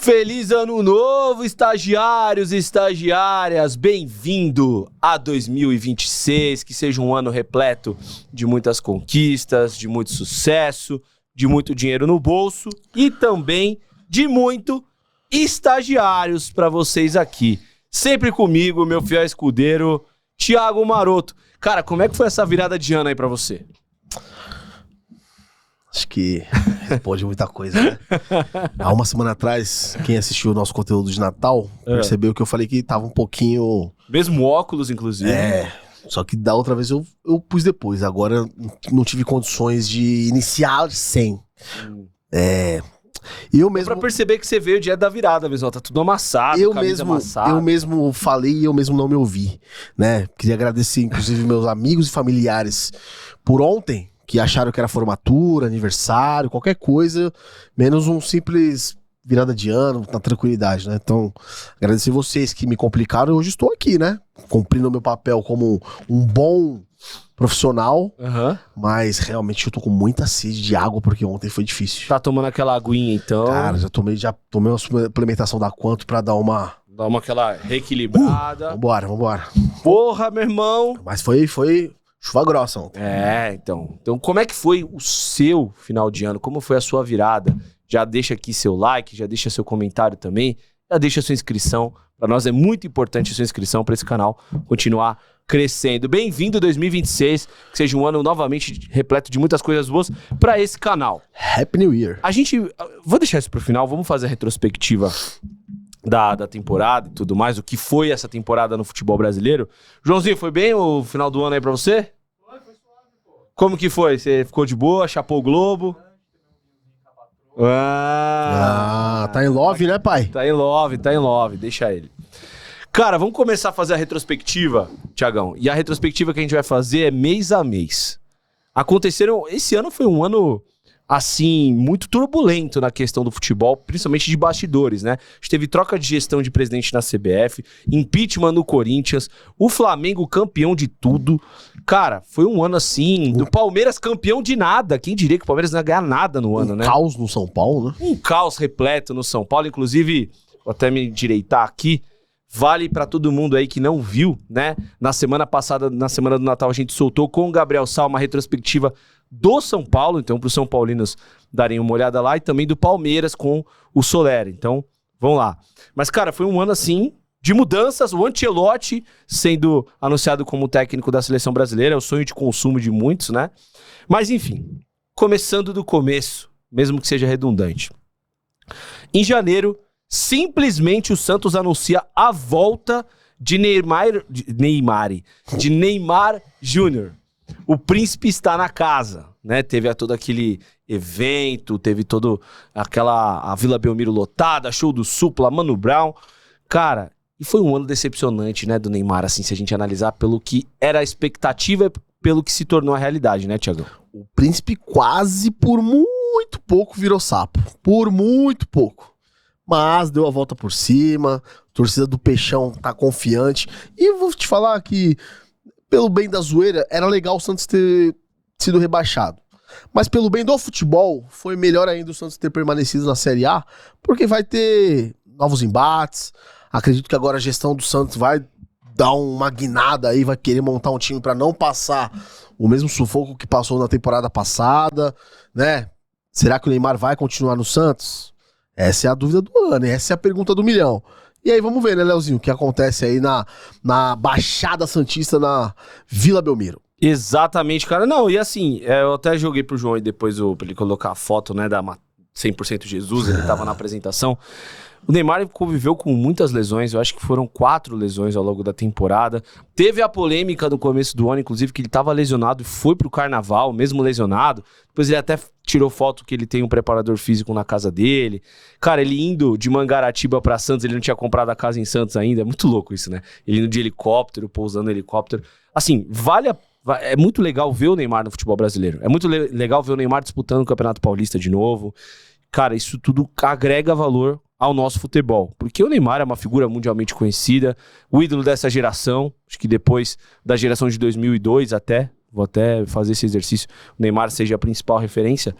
Feliz ano novo, estagiários e estagiárias, bem-vindo a 2026, que seja um ano repleto de muitas conquistas, de muito sucesso, de muito dinheiro no bolso e também de muito estagiários para vocês aqui. Sempre comigo, meu fiel escudeiro, Thiago Maroto. Cara, como é que foi essa virada de ano aí para você? Acho que responde muita coisa, né? Há uma semana atrás, quem assistiu o nosso conteúdo de Natal percebeu que eu falei que tava um pouquinho... Mesmo óculos, inclusive. Só que da outra vez eu pus depois. Agora não tive condições de iniciar sem. E eu mesmo... Pra perceber que você veio o dia da virada mesmo, tá tudo amassado, amassada. Eu mesmo falei e eu mesmo não me ouvi, né? Queria agradecer, inclusive, meus amigos e familiares por ontem, que acharam que era formatura, aniversário, qualquer coisa, menos um simples virada de ano, na tranquilidade, né? Então, agradecer vocês que me complicaram e hoje estou aqui, né? Cumprindo o meu papel como um bom profissional, mas realmente eu tô com muita sede de água porque ontem foi difícil. Tá tomando aquela aguinha, então? Cara, já tomei uma suplementação da Quanto pra dar uma... Dá uma aquela reequilibrada. Vambora. Porra, meu irmão! Mas foi chuva grossa ontem. Então como é que foi o seu final de ano? Como foi a sua virada? Já deixa aqui seu like, já deixa seu comentário também, já deixa sua inscrição. Para nós é muito importante a sua inscrição para esse canal continuar crescendo. Bem-vindo 2026, que seja um ano novamente repleto de muitas coisas boas para esse canal. Happy New Year. Vou deixar isso pro final, vamos fazer a retrospectiva da temporada e tudo mais, o que foi essa temporada no futebol brasileiro. Joãozinho, foi bem o final do ano aí pra você? Foi suave, pô. Como que foi? Você ficou de boa, chapou o globo? Tá em love, né, pai? Tá em love, deixa ele. Cara, vamos começar a fazer a retrospectiva, Thiagão. E a retrospectiva que a gente vai fazer é mês a mês. Esse ano foi um ano... assim, muito turbulento na questão do futebol, principalmente de bastidores, né? A gente teve troca de gestão de presidente na CBF, impeachment no Corinthians, o Flamengo campeão de tudo. Cara, foi um ano assim, do Palmeiras campeão de nada. Quem diria que o Palmeiras não ia ganhar nada no ano, né? Um caos no São Paulo, né? Um caos repleto no São Paulo. Inclusive, vou até me endireitar aqui, vale pra todo mundo aí que não viu, né? Na semana passada, na semana do Natal, a gente soltou com o Gabriel Sá uma retrospectiva do São Paulo, então para os São Paulinos darem uma olhada lá, e também do Palmeiras com o Soler, então vamos lá. Mas cara, foi um ano assim, de mudanças, o Ancelotti sendo anunciado como técnico da seleção brasileira, é o sonho de consumo de muitos, né? Mas enfim, começando do começo, mesmo que seja redundante. Em janeiro, Simplesmente o Santos anuncia a volta de Neymar Júnior. O príncipe está na casa, né? Teve todo aquele evento, teve todo a Vila Belmiro lotada, show do Supla, Mano Brown. Cara, e foi um ano decepcionante, né, do Neymar, assim, se a gente analisar pelo que era a expectativa e pelo que se tornou a realidade, né, Thiago? O príncipe quase por muito pouco virou sapo. Por muito pouco. Mas deu a volta por cima, a torcida do Peixão tá confiante. E eu vou te falar que, pelo bem da zoeira, era legal o Santos ter sido rebaixado. Mas pelo bem do futebol, foi melhor ainda o Santos ter permanecido na Série A, porque vai ter novos embates. Acredito que agora a gestão do Santos vai dar uma guinada aí, vai querer montar um time para não passar o mesmo sufoco que passou na temporada passada, né? Será que o Neymar vai continuar no Santos? Essa é a dúvida do ano, essa é a pergunta do milhão. E aí vamos ver, né, Leozinho, o que acontece aí na Baixada Santista, na Vila Belmiro. Exatamente, cara. Não, e assim, eu até joguei pro João e depois pra ele colocar a foto, né, da 100% Jesus, ele tava na apresentação. O Neymar conviveu com muitas lesões, eu acho que foram 4 lesões ao longo da temporada. Teve a polêmica no começo do ano, inclusive, que ele estava lesionado e foi pro Carnaval, mesmo lesionado. Depois ele até tirou foto que ele tem um preparador físico na casa dele. Cara, ele indo de Mangaratiba pra Santos, ele não tinha comprado a casa em Santos ainda. É muito louco isso, né? Ele indo de helicóptero, pousando helicóptero. Assim, é muito legal ver o Neymar no futebol brasileiro. É muito legal ver o Neymar disputando o Campeonato Paulista de novo. Cara, isso tudo agrega valor ao nosso futebol, porque o Neymar é uma figura mundialmente conhecida, o ídolo dessa geração, acho que depois da geração de 2002 vou até fazer esse exercício, o Neymar seja a principal referência,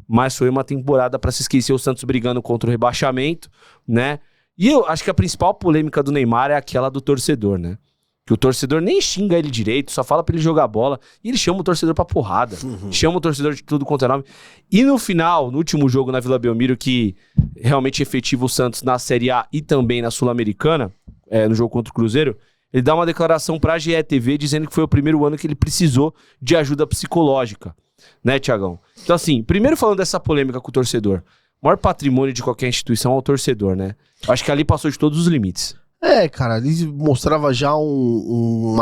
mas foi uma temporada para se esquecer o Santos brigando contra o rebaixamento, né? E eu acho que a principal polêmica do Neymar é aquela do torcedor, né? Que o torcedor nem xinga ele direito, só fala pra ele jogar bola. E ele chama o torcedor pra porrada. Chama o torcedor de tudo quanto é nome. E no final, no último jogo na Vila Belmiro, que realmente efetiva o Santos na Série A e também na Sul-Americana, no jogo contra o Cruzeiro, ele dá uma declaração pra GE.TV dizendo que foi o primeiro ano que ele precisou de ajuda psicológica. Né, Thiagão? Então assim, primeiro falando dessa polêmica com o torcedor. O maior patrimônio de qualquer instituição é o torcedor, né? Eu acho que ali passou de todos os limites. Cara, ali mostrava já um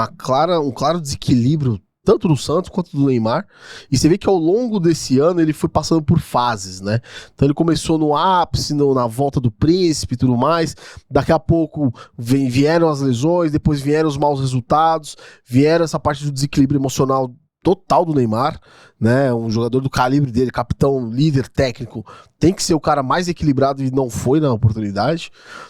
claro desequilíbrio, tanto do Santos quanto do Neymar. E você vê que ao longo desse ano ele foi passando por fases, né? Então ele começou no ápice, na volta do príncipe e tudo mais. Daqui a pouco vieram as lesões, depois vieram os maus resultados, vieram essa parte do desequilíbrio emocional total do Neymar, né? Um jogador do calibre dele, capitão, líder, técnico, tem que ser o cara mais equilibrado e não foi na oportunidade.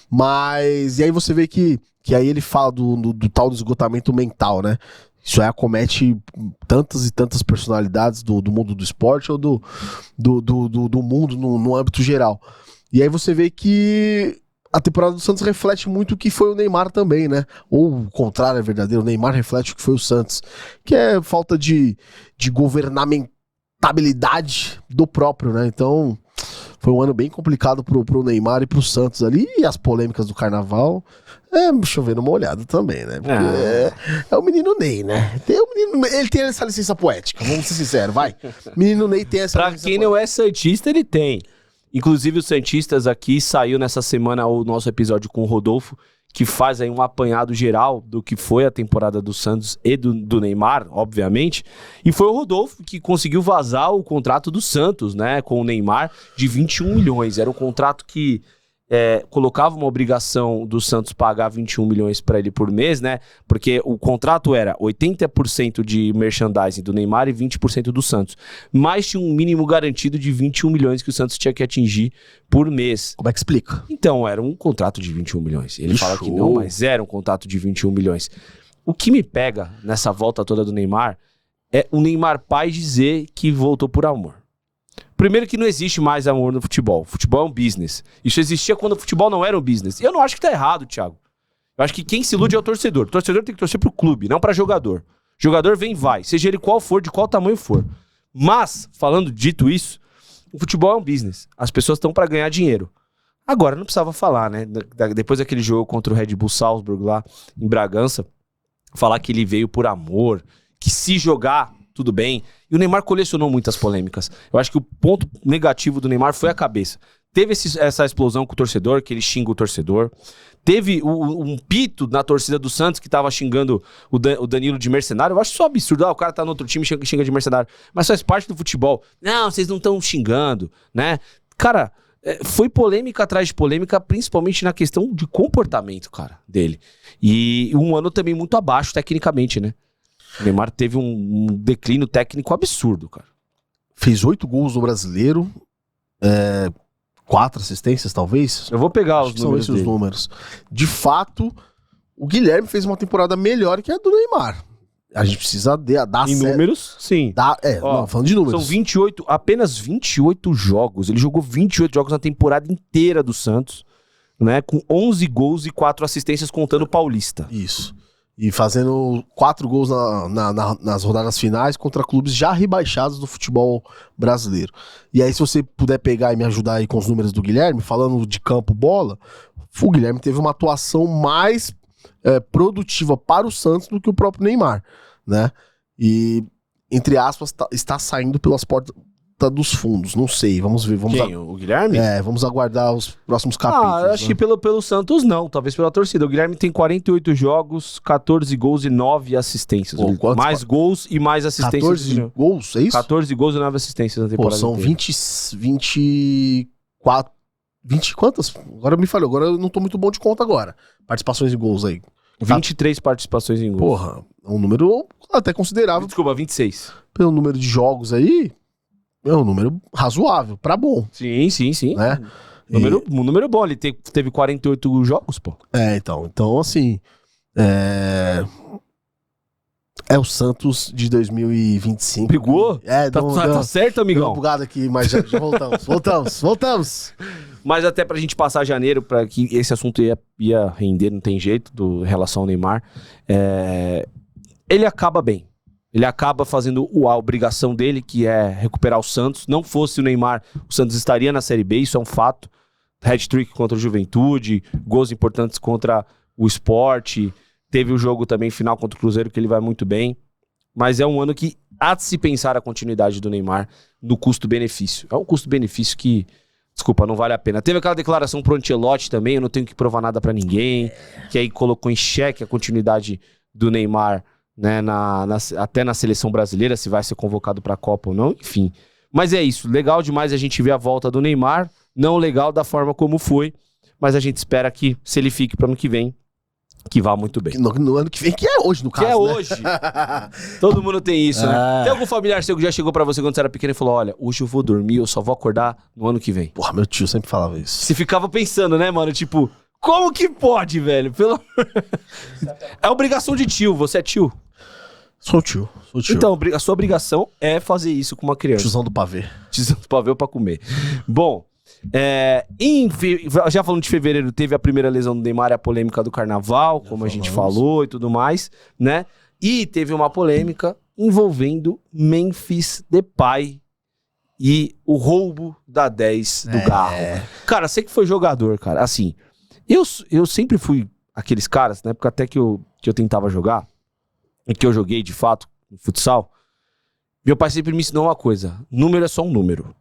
Mas, e aí você vê que aí ele fala do tal do esgotamento mental, né? Isso aí acomete tantas e tantas personalidades do mundo do esporte ou do mundo no âmbito geral. E aí você vê que a temporada do Santos reflete muito o que foi o Neymar também, né? Ou o contrário é verdadeiro, o Neymar reflete o que foi o Santos, que é falta de governamentabilidade do próprio, né? Então, foi um ano bem complicado pro Neymar e pro Santos ali, e as polêmicas do Carnaval, chovendo uma olhada também, né? Porque é o menino Ney, né? Ele tem essa licença poética, vamos ser sinceros, vai. Menino Ney tem essa licença poética. Pra quem não é santista, ele tem. Inclusive, os santistas aqui, saiu nessa semana o nosso episódio com o Rodolfo, que faz aí um apanhado geral do que foi a temporada do Santos e do Neymar, obviamente. E foi o Rodolfo que conseguiu vazar o contrato do Santos, né, com o Neymar, de 21 milhões. Era um contrato que colocava uma obrigação do Santos pagar 21 milhões para ele por mês, né? Porque o contrato era 80% de merchandising do Neymar e 20% do Santos. Mas tinha um mínimo garantido de 21 milhões que o Santos tinha que atingir por mês. Como é que explica? Então, era um contrato de 21 milhões. Ele fala que não, mas era um contrato de 21 milhões. O que me pega nessa volta toda do Neymar é o Neymar pai dizer que voltou por amor. Primeiro que não existe mais amor no futebol. O futebol é um business. Isso existia quando o futebol não era um business. E eu não acho que tá errado, Thiago. Eu acho que quem se ilude é o torcedor. O torcedor tem que torcer pro clube, não pra jogador. Jogador vem e vai, seja ele qual for, de qual tamanho for. Mas, dito isso, o futebol é um business. As pessoas estão pra ganhar dinheiro. Agora, não precisava falar, né? Depois daquele jogo contra o Red Bull Salzburg lá em Bragança, falar que ele veio por amor, que se jogar tudo bem. E o Neymar colecionou muitas polêmicas. Eu acho que o ponto negativo do Neymar foi a cabeça. Teve essa explosão com o torcedor, que ele xinga o torcedor. Teve um pito na torcida do Santos que tava xingando o Danilo de mercenário. Eu acho isso um absurdo. O cara tá no outro time e xinga de mercenário. Mas faz parte do futebol. Não, vocês não estão xingando, né? Cara, foi polêmica atrás de polêmica, principalmente na questão de comportamento, cara, dele. E um ano também muito abaixo tecnicamente, né? O Neymar teve um declínio técnico absurdo, cara. Fez 8 gols no Brasileiro. 4 assistências, talvez. Eu vou pegar Acho que são esses os números. De fato, o Guilherme fez uma temporada melhor que a do Neymar. A gente precisa dar em números, sim. Não, falando de números. São apenas 28 jogos. Ele jogou 28 jogos na temporada inteira do Santos, né? Com 11 gols e 4 assistências contando o Paulista. Isso. E fazendo 4 gols nas rodadas finais contra clubes já rebaixados do futebol brasileiro. E aí, se você puder pegar e me ajudar aí com os números do Guilherme, falando de campo bola, o Guilherme teve uma atuação mais produtiva para o Santos do que o próprio Neymar, né? E, entre aspas, está saindo pelas portas dos fundos, não sei, vamos ver. O Guilherme? Vamos aguardar os próximos capítulos. Acho que pelo Santos não, talvez pela torcida. O Guilherme tem 48 jogos, 14 gols e 9 assistências. Mais gols e mais assistências. 14 gols, é isso? 14 gols e 9 assistências na temporada são inteira. 24... 20 quantas? Agora me falhou, agora eu não tô muito bom de conta agora. Participações de gols aí. 23 participações em gols. Porra, é um número até considerável. Desculpa, 26. Pelo número de jogos aí, é um número razoável, pra bom. Sim. Né? Um número bom, ele teve 48 jogos, pô. Então assim, é o Santos de 2025. Brigou? Tá certo, amigão? Deu uma bugada aqui, mas já voltamos. Mas até pra gente passar janeiro, pra que esse assunto ia render, não tem jeito, em relação ao Neymar, ele acaba bem. Ele acaba fazendo a obrigação dele, que é recuperar o Santos. Não fosse o Neymar, o Santos estaria na Série B, isso é um fato. Hat-trick contra o Juventude, gols importantes contra o Sport. Teve o jogo também final contra o Cruzeiro, que ele vai muito bem. Mas é um ano que há de se pensar a continuidade do Neymar no custo-benefício. É um custo-benefício que, desculpa, não vale a pena. Teve aquela declaração pro Ancelotti também, eu não tenho que provar nada pra ninguém, que aí colocou em xeque a continuidade do Neymar, né, até na seleção brasileira, se vai ser convocado pra Copa ou não, enfim. Mas é isso, legal demais a gente ver a volta do Neymar, não legal da forma como foi, mas a gente espera que, se ele fique para ano que vem, que vá muito bem. No ano que vem, que é hoje, no caso, que é hoje. Todo mundo tem isso, né? Tem algum familiar seu que já chegou pra você quando você era pequeno e falou, olha, hoje eu vou dormir, eu só vou acordar no ano que vem? Porra, meu tio sempre falava isso. Você ficava pensando, né, mano? Tipo, como que pode, velho? É obrigação de tio, você é tio? Sou tio. Então, a sua obrigação é fazer isso com uma criança. Tiozão do pavê. Tiozão do pavê pra comer. Bom, já falando de fevereiro, teve a primeira lesão do Neymar e a polêmica do Carnaval, como a gente falou e tudo mais, né? E teve uma polêmica envolvendo Memphis Depay e o roubo da 10 do Garro. Cara, você que foi jogador, cara, assim, eu sempre fui aqueles caras, na época até que eu tentava jogar, e que eu joguei de fato no futsal, meu pai sempre me ensinou uma coisa: número é só um número.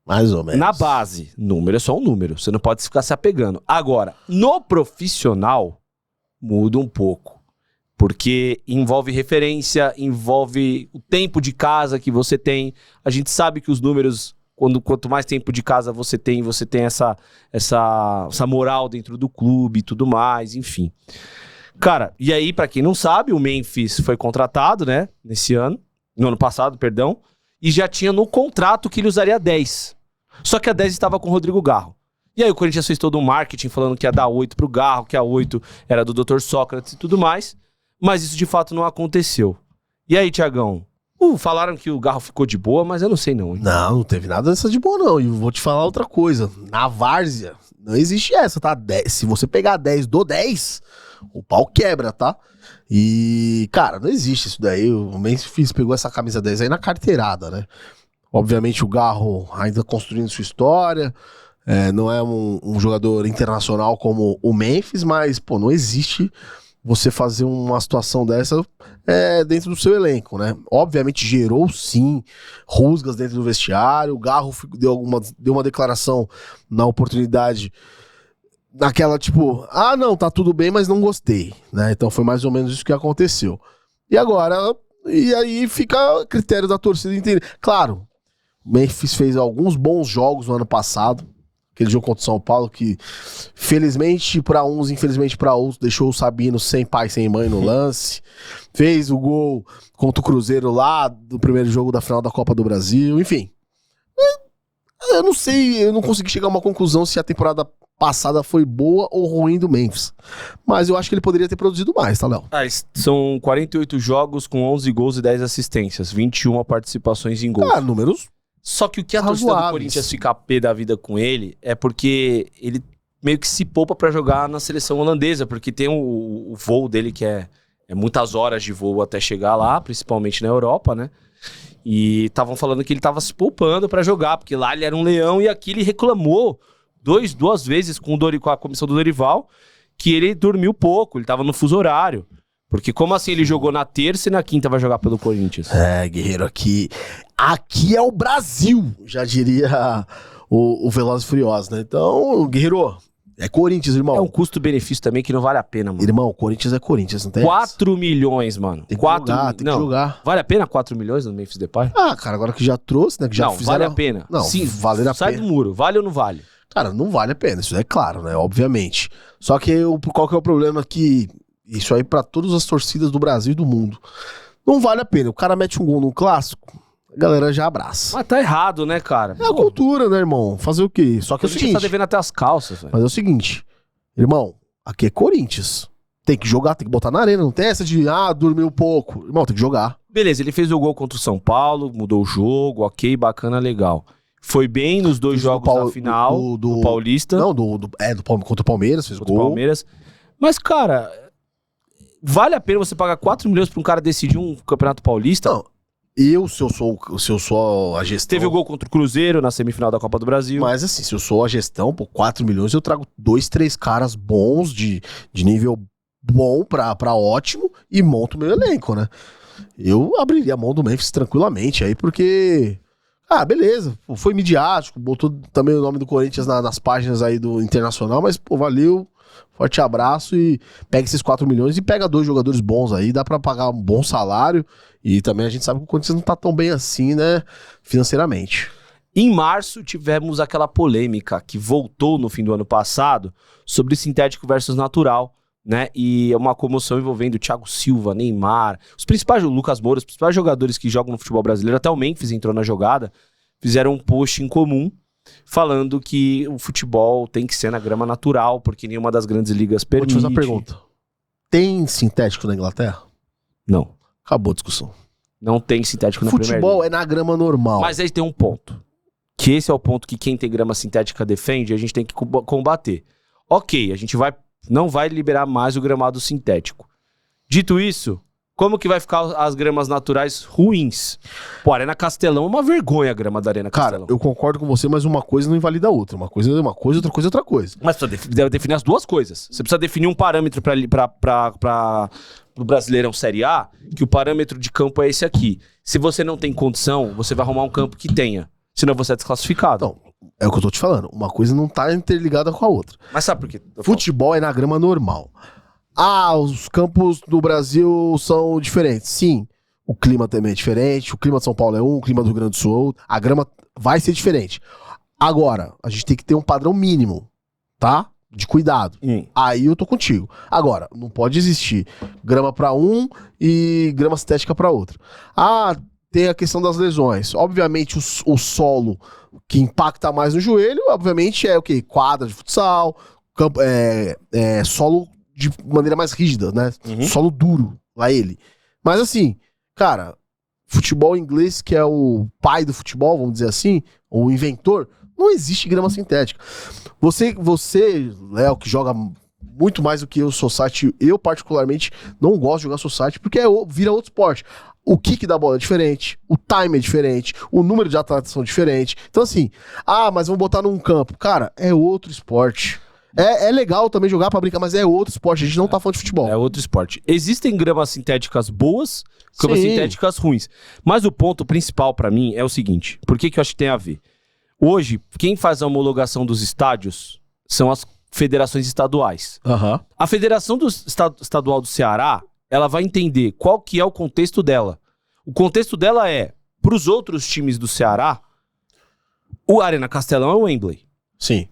Mais ou menos. Na base, número é só um número. Você não pode ficar se apegando. Agora, no profissional, muda um pouco. Porque envolve referência, envolve o tempo de casa que você tem. A gente sabe que os números, quanto mais tempo de casa você tem essa moral dentro do clube e tudo mais, enfim. Cara, e aí, pra quem não sabe, o Memphis foi contratado, né, no ano passado, perdão, e já tinha no contrato que ele usaria 10. Só que a 10 estava com o Rodrigo Garro. E aí o Corinthians fez todo um marketing falando que ia dar 8 pro Garro, que a 8 era do Dr. Sócrates e tudo mais, mas isso de fato não aconteceu. E aí, Thiagão? Falaram que o Garro ficou de boa, mas eu não sei não. Hein? Não teve nada dessa de boa não, e vou te falar outra coisa. Na várzea, não existe essa, tá? Se você pegar 10 do 10... o pau quebra, tá? E, cara, não existe isso daí. O Memphis pegou essa camisa 10 aí na carteirada, né? Obviamente o Garro ainda construindo sua história, não é um jogador internacional como o Memphis, mas, pô, não existe você fazer uma situação dessa dentro do seu elenco, né? Obviamente gerou, sim, rusgas dentro do vestiário. O Garro deu uma declaração na oportunidade, naquela tipo, não, tá tudo bem, mas não gostei, né? Então foi mais ou menos isso que aconteceu. E aí fica a critério da torcida entender. Claro, o Memphis fez alguns bons jogos no ano passado, aquele jogo contra o São Paulo, que felizmente para uns, infelizmente para outros, deixou o Sabino sem pai, sem mãe no lance. Fez o gol contra o Cruzeiro lá, do primeiro jogo da final da Copa do Brasil, enfim. Eu não sei, eu não consegui chegar a uma conclusão se a temporada passada foi boa ou ruim do Memphis. Mas eu acho que ele poderia ter produzido mais, tá, Léo? São 48 jogos com 11 gols e 10 assistências, 21 participações em gols. Números. Só que o que a torcida do Corinthians fica pé da vida com ele é porque ele meio que se poupa pra jogar na seleção holandesa, porque tem o voo dele que é muitas horas de voo até chegar lá, principalmente na Europa, né? E estavam falando que ele tava se poupando pra jogar, porque lá ele era um leão e aqui ele reclamou duas vezes com a comissão do Dorival que ele dormiu pouco, ele tava no fuso horário. Porque como assim ele jogou na terça e na quinta vai jogar pelo Corinthians? Guerreiro, aqui é o Brasil, já diria o Velozes e Furiosos, né? Então, Guerreiro, é Corinthians, irmão. É um custo-benefício também que não vale a pena, mano. Irmão, Corinthians é Corinthians, não tem 4 milhões, mano. Tem que jogar. Vale a pena 4 milhões no Memphis Depay? Cara, agora que já trouxe, né? Que já fizeram... vale a pena. Não, sim, vale a pena. Sai do muro, vale ou não vale? Cara, não vale a pena, isso é claro, né? Obviamente. Só que qual que é o problema que... Isso aí pra todas as torcidas do Brasil e do mundo. Não vale a pena. O cara mete um gol no clássico, a galera já abraça. Mas tá errado, né, cara? É a cultura, né, irmão? Fazer o quê? Só que é o seguinte... tá devendo até as calças, velho. Mas é o seguinte, irmão, aqui é Corinthians. Tem que jogar, tem que botar na arena. Não tem essa de, dormiu um pouco. Irmão, tem que jogar. Beleza, ele fez o gol contra o São Paulo, mudou o jogo, ok, bacana, legal. Foi bem nos dois jogos da final, do Paulista. Não, contra o Palmeiras, fez contra gol. O Palmeiras. Mas, cara... Vale a pena você pagar 4 milhões pra um cara decidir um campeonato paulista? Não. Se eu sou a gestão... Teve o gol contra o Cruzeiro na semifinal da Copa do Brasil. Mas assim, se eu sou a gestão, por 4 milhões eu trago 2, 3 caras bons, de nível bom pra ótimo, e monto meu elenco, né? Eu abriria a mão do Memphis tranquilamente aí, porque... beleza, foi midiático, botou também o nome do Corinthians nas páginas aí do Internacional, mas, valeu... Forte abraço e pega esses 4 milhões e pega 2 jogadores bons aí, dá pra pagar um bom salário e também a gente sabe que o Corinthians não tá tão bem assim, né, financeiramente. Em março tivemos aquela polêmica que voltou no fim do ano passado sobre sintético versus natural, né, e uma comoção envolvendo Thiago Silva, Neymar, os principais, Lucas Moura, os principais jogadores que jogam no futebol brasileiro, até o Memphis entrou na jogada, fizeram um post em comum falando que o futebol tem que ser na grama natural, porque nenhuma das grandes ligas permite. Vou te fazer uma pergunta. Tem sintético na Inglaterra? Não. Acabou a discussão. Não tem sintético na Premier League. Futebol é na grama normal. Mas aí tem um ponto. Que esse é o ponto que quem tem grama sintética defende e a gente tem que combater. Ok, a gente não vai liberar mais o gramado sintético. Dito isso... Como que vai ficar as gramas naturais ruins? Pô, a Arena Castelão é uma vergonha a grama da Arena Castelão. Cara, eu concordo com você, mas uma coisa não invalida a outra. Uma coisa é uma coisa, outra coisa é outra coisa. Mas precisa definir as duas coisas. Você precisa definir um parâmetro para o Brasileirão Série A, que o parâmetro de campo é esse aqui. Se você não tem condição, você vai arrumar um campo que tenha. Senão você é desclassificado. Então, é o que eu tô te falando. Uma coisa não tá interligada com a outra. Mas sabe por quê? Futebol é na grama normal. Os campos do Brasil são diferentes. Sim, o clima também é diferente. O clima de São Paulo é um, o clima do Rio Grande do Sul é outro. A grama vai ser diferente. Agora, a gente tem que ter um padrão mínimo, tá? De cuidado. Aí eu tô contigo. Agora, não pode existir grama pra um e grama sintética pra outro. Tem a questão das lesões. Obviamente, o solo que impacta mais no joelho, obviamente, é o quê? Quadra de futsal, campo, solo de maneira mais rígida, né? Solo duro, lá ele. Mas assim, cara, futebol inglês, que é o pai do futebol, vamos dizer assim, o inventor, não existe grama sintética. Você, Léo, que joga muito mais do que eu, society, eu particularmente não gosto de jogar society porque vira outro esporte. O kick da bola é diferente, o time é diferente, o número de atletas são diferentes. Então assim, mas vamos botar num campo. Cara, é outro esporte. É legal também jogar pra brincar, mas é outro esporte. A gente não tá falando de futebol. É outro esporte. Existem gramas sintéticas boas, gramas sintéticas ruins. Mas o ponto principal pra mim é o seguinte. Por que eu acho que tem a ver? Hoje, quem faz a homologação dos estádios são as federações estaduais. A Federação Estadual do Ceará, ela vai entender qual que é o contexto dela. O contexto dela é, pros outros times do Ceará, o Arena Castelão é o Wembley. Sim.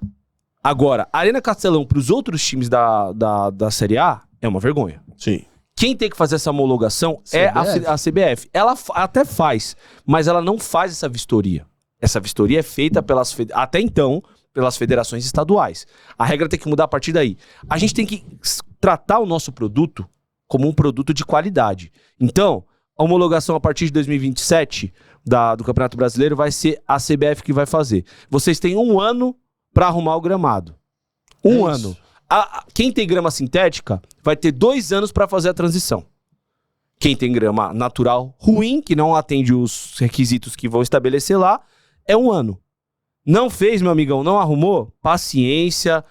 Agora, a Arena Castelão para os outros times da Série A é uma vergonha. Sim. Quem tem que fazer essa homologação é a CBF. Ela até faz, mas ela não faz essa vistoria. Essa vistoria é feita até então pelas federações estaduais. A regra tem que mudar a partir daí. A gente tem que tratar o nosso produto como um produto de qualidade. Então, a homologação a partir de 2027 do Campeonato Brasileiro vai ser a CBF que vai fazer. Vocês têm 1 ano para arrumar o gramado. 1 ano. Quem tem grama sintética vai ter 2 anos para fazer a transição. Quem tem grama natural ruim, que não atende os requisitos que vão estabelecer lá, é 1 ano. Não fez, meu amigão, não arrumou? Paciência,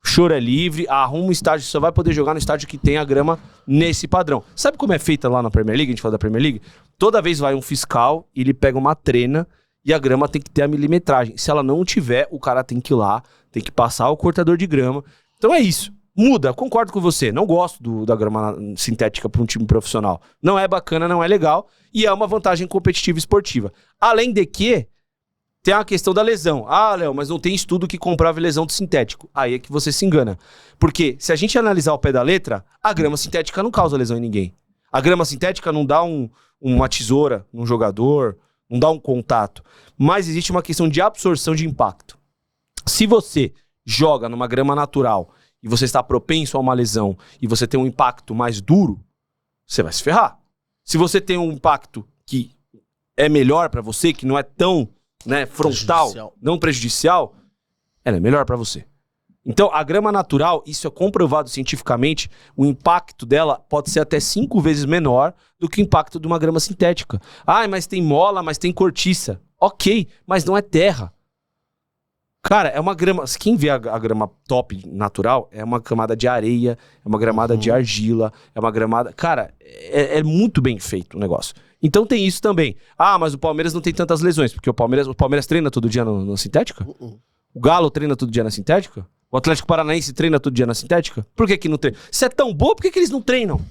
choro é livre, arruma um estádio, só vai poder jogar no estádio que tem a grama nesse padrão. Sabe como é feita lá na Premier League? A gente fala da Premier League? Toda vez vai um fiscal, ele pega uma trena e a grama tem que ter a milimetragem. Se ela não tiver, o cara tem que ir lá, tem que passar o cortador de grama. Então é isso. Muda, concordo com você. Não gosto da grama sintética para um time profissional. Não é bacana, não é legal e é uma vantagem competitiva e esportiva. Além de que tem a questão da lesão. Ah, Léo, mas não tem estudo que comprove lesão de sintético. Aí é que você se engana. Porque se a gente analisar o pé da letra, a grama sintética não causa lesão em ninguém. A grama sintética não dá uma tesoura num jogador, não dá um contato. Mas existe uma questão de absorção de impacto. Se você joga numa grama natural e você está propenso a uma lesão e você tem um impacto mais duro, você vai se ferrar. Se você tem um impacto que é melhor pra você, que não é tão frontal, não prejudicial, ela é melhor pra você. Então, a grama natural, isso é comprovado cientificamente, o impacto dela pode ser até 5 vezes menor do que o impacto de uma grama sintética. Ah, mas tem mola, mas tem cortiça. Ok, mas não é terra. Cara, é uma grama... Quem vê a grama top natural, é uma camada de areia, é uma gramada de argila, é uma gramada... Cara, é muito bem feito o negócio. Então tem isso também. Ah, mas o Palmeiras não tem tantas lesões, porque o Palmeiras treina todo dia na sintética? O Galo treina todo dia na sintética? O Atlético Paranaense treina todo dia na sintética? Por que não treina? Se é tão boa, por que eles não treinam?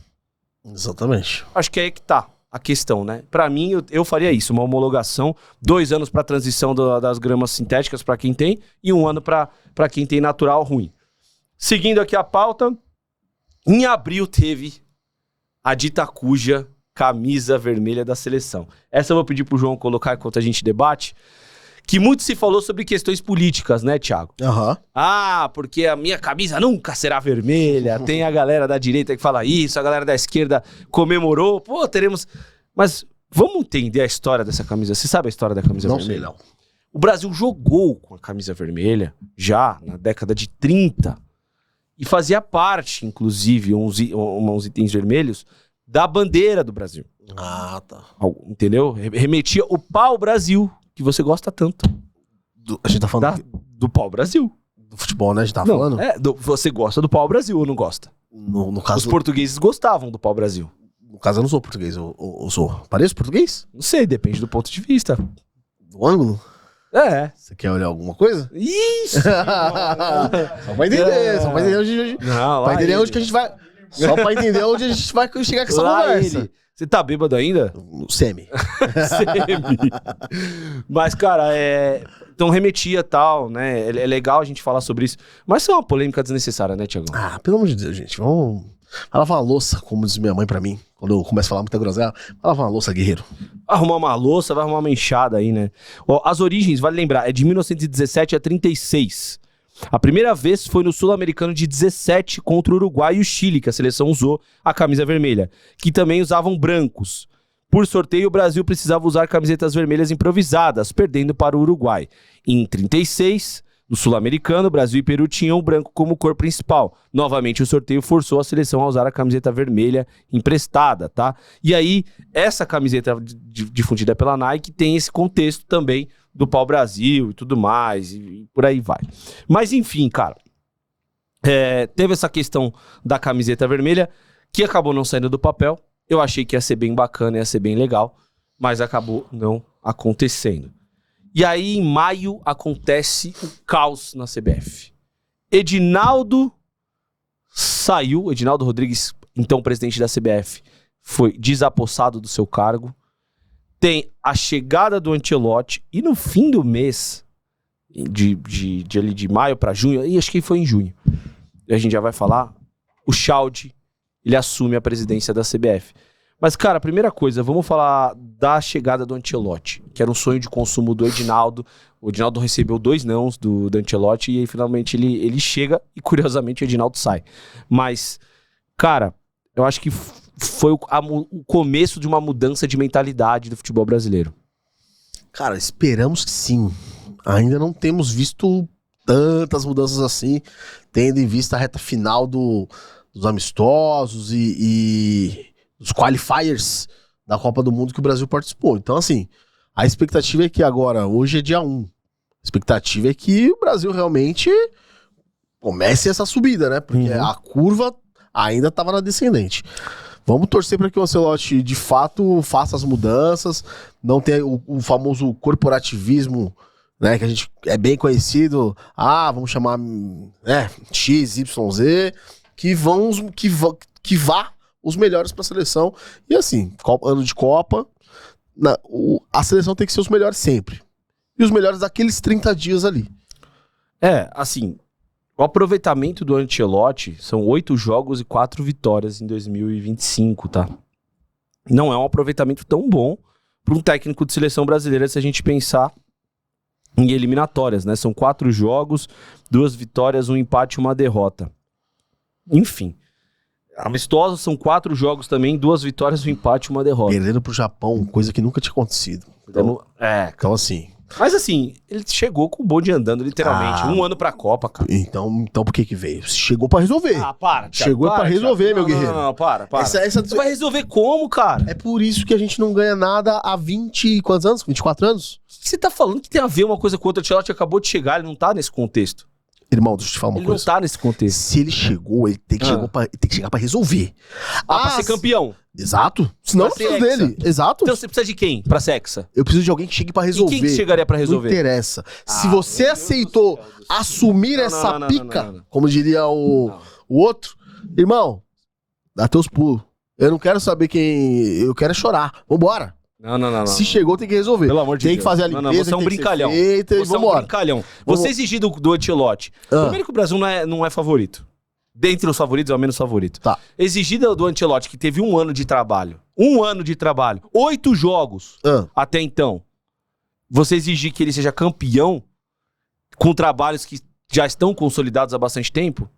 Exatamente. Acho que é aí que tá a questão, né? Pra mim, eu faria isso, uma homologação, 2 anos pra transição das gramas sintéticas pra quem tem e 1 ano pra quem tem natural ruim. Seguindo aqui a pauta, em abril teve a dita cuja camisa vermelha da seleção. Essa eu vou pedir pro João colocar enquanto a gente debate, que muito se falou sobre questões políticas, né, Thiago? Ah, porque a minha camisa nunca será vermelha. Tem a galera da direita que fala isso, a galera da esquerda comemorou. Pô, teremos... Mas vamos entender a história dessa camisa. Você sabe a história da camisa vermelha? Não sei, não. O Brasil jogou com a camisa vermelha já na década de 30 e fazia parte, inclusive, uns itens vermelhos da bandeira do Brasil. Ah, tá. Entendeu? Remetia o pau-brasil, que você gosta tanto. A gente tá falando do pau-brasil. Do futebol, né? A gente tá falando? Você gosta do pau-brasil ou não gosta? No caso... Os portugueses gostavam do pau-brasil. No caso, eu não sou português. Eu sou... Pareço português? Não sei, depende do ponto de vista. Do ângulo? É. Você quer olhar alguma coisa? Isso! Só pra entender. Só pra entender onde... Não, pra entender onde que a gente vai... Só pra entender onde a gente vai chegar com essa conversa. Você tá bêbado ainda? Semi. Semi. Mas, cara, então remetia tal, né? É legal a gente falar sobre isso. Mas isso é uma polêmica desnecessária, né, Thiago? Ah, pelo amor de Deus, gente. Vamos... Vai lavar uma louça, como diz minha mãe pra mim. Quando eu começo a falar muita groselha, vai lavar uma louça, guerreiro. Arrumar uma louça, vai arrumar uma enxada aí, né? Ó, as origens, vale lembrar, é de 1917 a 36. A primeira vez foi no Sul-Americano de 17 contra o Uruguai e o Chile, que a seleção usou a camisa vermelha, que também usavam brancos. Por sorteio, o Brasil precisava usar camisetas vermelhas improvisadas, perdendo para o Uruguai. Em 36, no Sul-Americano, Brasil e Peru tinham o branco como cor principal. Novamente, o sorteio forçou a seleção a usar a camiseta vermelha emprestada, tá? E aí, essa camiseta difundida pela Nike tem esse contexto também do pau-brasil e tudo mais, e por aí vai. Mas enfim, cara, Teve essa questão da camiseta vermelha, que acabou não saindo do papel. Eu achei que ia ser bem bacana, ia ser bem legal, mas acabou não acontecendo. E aí, em maio, acontece o caos na CBF. Edinaldo saiu, Edinaldo Rodrigues, então presidente da CBF, foi desapossado do seu cargo. Tem a chegada do Ancelotti e no fim do mês, de maio para junho, e acho que foi em junho, a gente já vai falar, o Schalke, ele assume a presidência da CBF. Mas, cara, a primeira coisa, vamos falar da chegada do Ancelotti, que era um sonho de consumo do Edinaldo. O Edinaldo recebeu 2 nãos do Ancelotti e aí, finalmente, ele chega e, curiosamente, o Edinaldo sai. Mas, cara, eu acho que foi o começo de uma mudança de mentalidade do futebol brasileiro. Cara, esperamos que sim. Ainda não temos visto tantas mudanças assim, tendo em vista a reta final dos amistosos e os qualifiers da Copa do Mundo que o Brasil participou. Então, assim, a expectativa é que agora, hoje é dia 1, a expectativa é que o Brasil realmente comece essa subida, né? Porque a curva ainda estava na descendente. Vamos torcer para que o Ancelotti, de fato, faça as mudanças, não tenha o famoso corporativismo, né, que a gente é bem conhecido, vamos chamar X, Y, Z, que vá os melhores para a seleção. E assim, ano de Copa, a seleção tem que ser os melhores sempre. E os melhores daqueles 30 dias ali. Assim, o aproveitamento do Ancelotti são 8 jogos e 4 vitórias em 2025, tá? Não é um aproveitamento tão bom para um técnico de seleção brasileira se a gente pensar em eliminatórias, né? São 4 jogos, 2 vitórias, 1 empate e 1 derrota. Enfim. Amistosos são 4 jogos também, 2 vitórias, 1 empate e 1 derrota. Perdendo pro Japão, coisa que nunca tinha acontecido. Então assim... Mas assim, ele chegou com o bonde andando, literalmente. 1 ano pra Copa, cara. Então por que veio? Chegou pra resolver. Para, Thiago. Chegou pra resolver, meu guerreiro. Não, para. Essa... Você vai resolver como, cara? É por isso que a gente não ganha nada há 20... Quantos anos? 24 anos? O que você tá falando que tem a ver uma coisa com outra? O Ancelotti acabou de chegar, ele não tá nesse contexto. Irmão, deixa eu te falar uma ele coisa. Ele não tá nesse contexto. Se ele chegou, ele tem que, chegar pra resolver. Pra ser campeão. Exato. Senão eu preciso dele. Exato. Então você precisa de quem pra ser hexa? Eu preciso de alguém que chegue pra resolver. E quem que chegaria pra resolver? Não interessa. Se você aceitou assumir essa pica, como diria o outro, irmão, dá teus pulos. Eu não quero saber quem... Eu quero é chorar. Vambora. Não. Se chegou, tem que resolver. Pelo amor de Deus. Tem que fazer a limpeza, você é um brincalhão. Você é um brincalhão. Você exigir do Ancelotti. Primeiro que o Brasil não é favorito. Dentre os favoritos é o menos favorito. Tá. Exigir do Ancelotti, que teve 1 ano de trabalho. 1 ano de trabalho. 8 jogos até então. Você exigir que ele seja campeão com trabalhos que já estão consolidados há bastante tempo?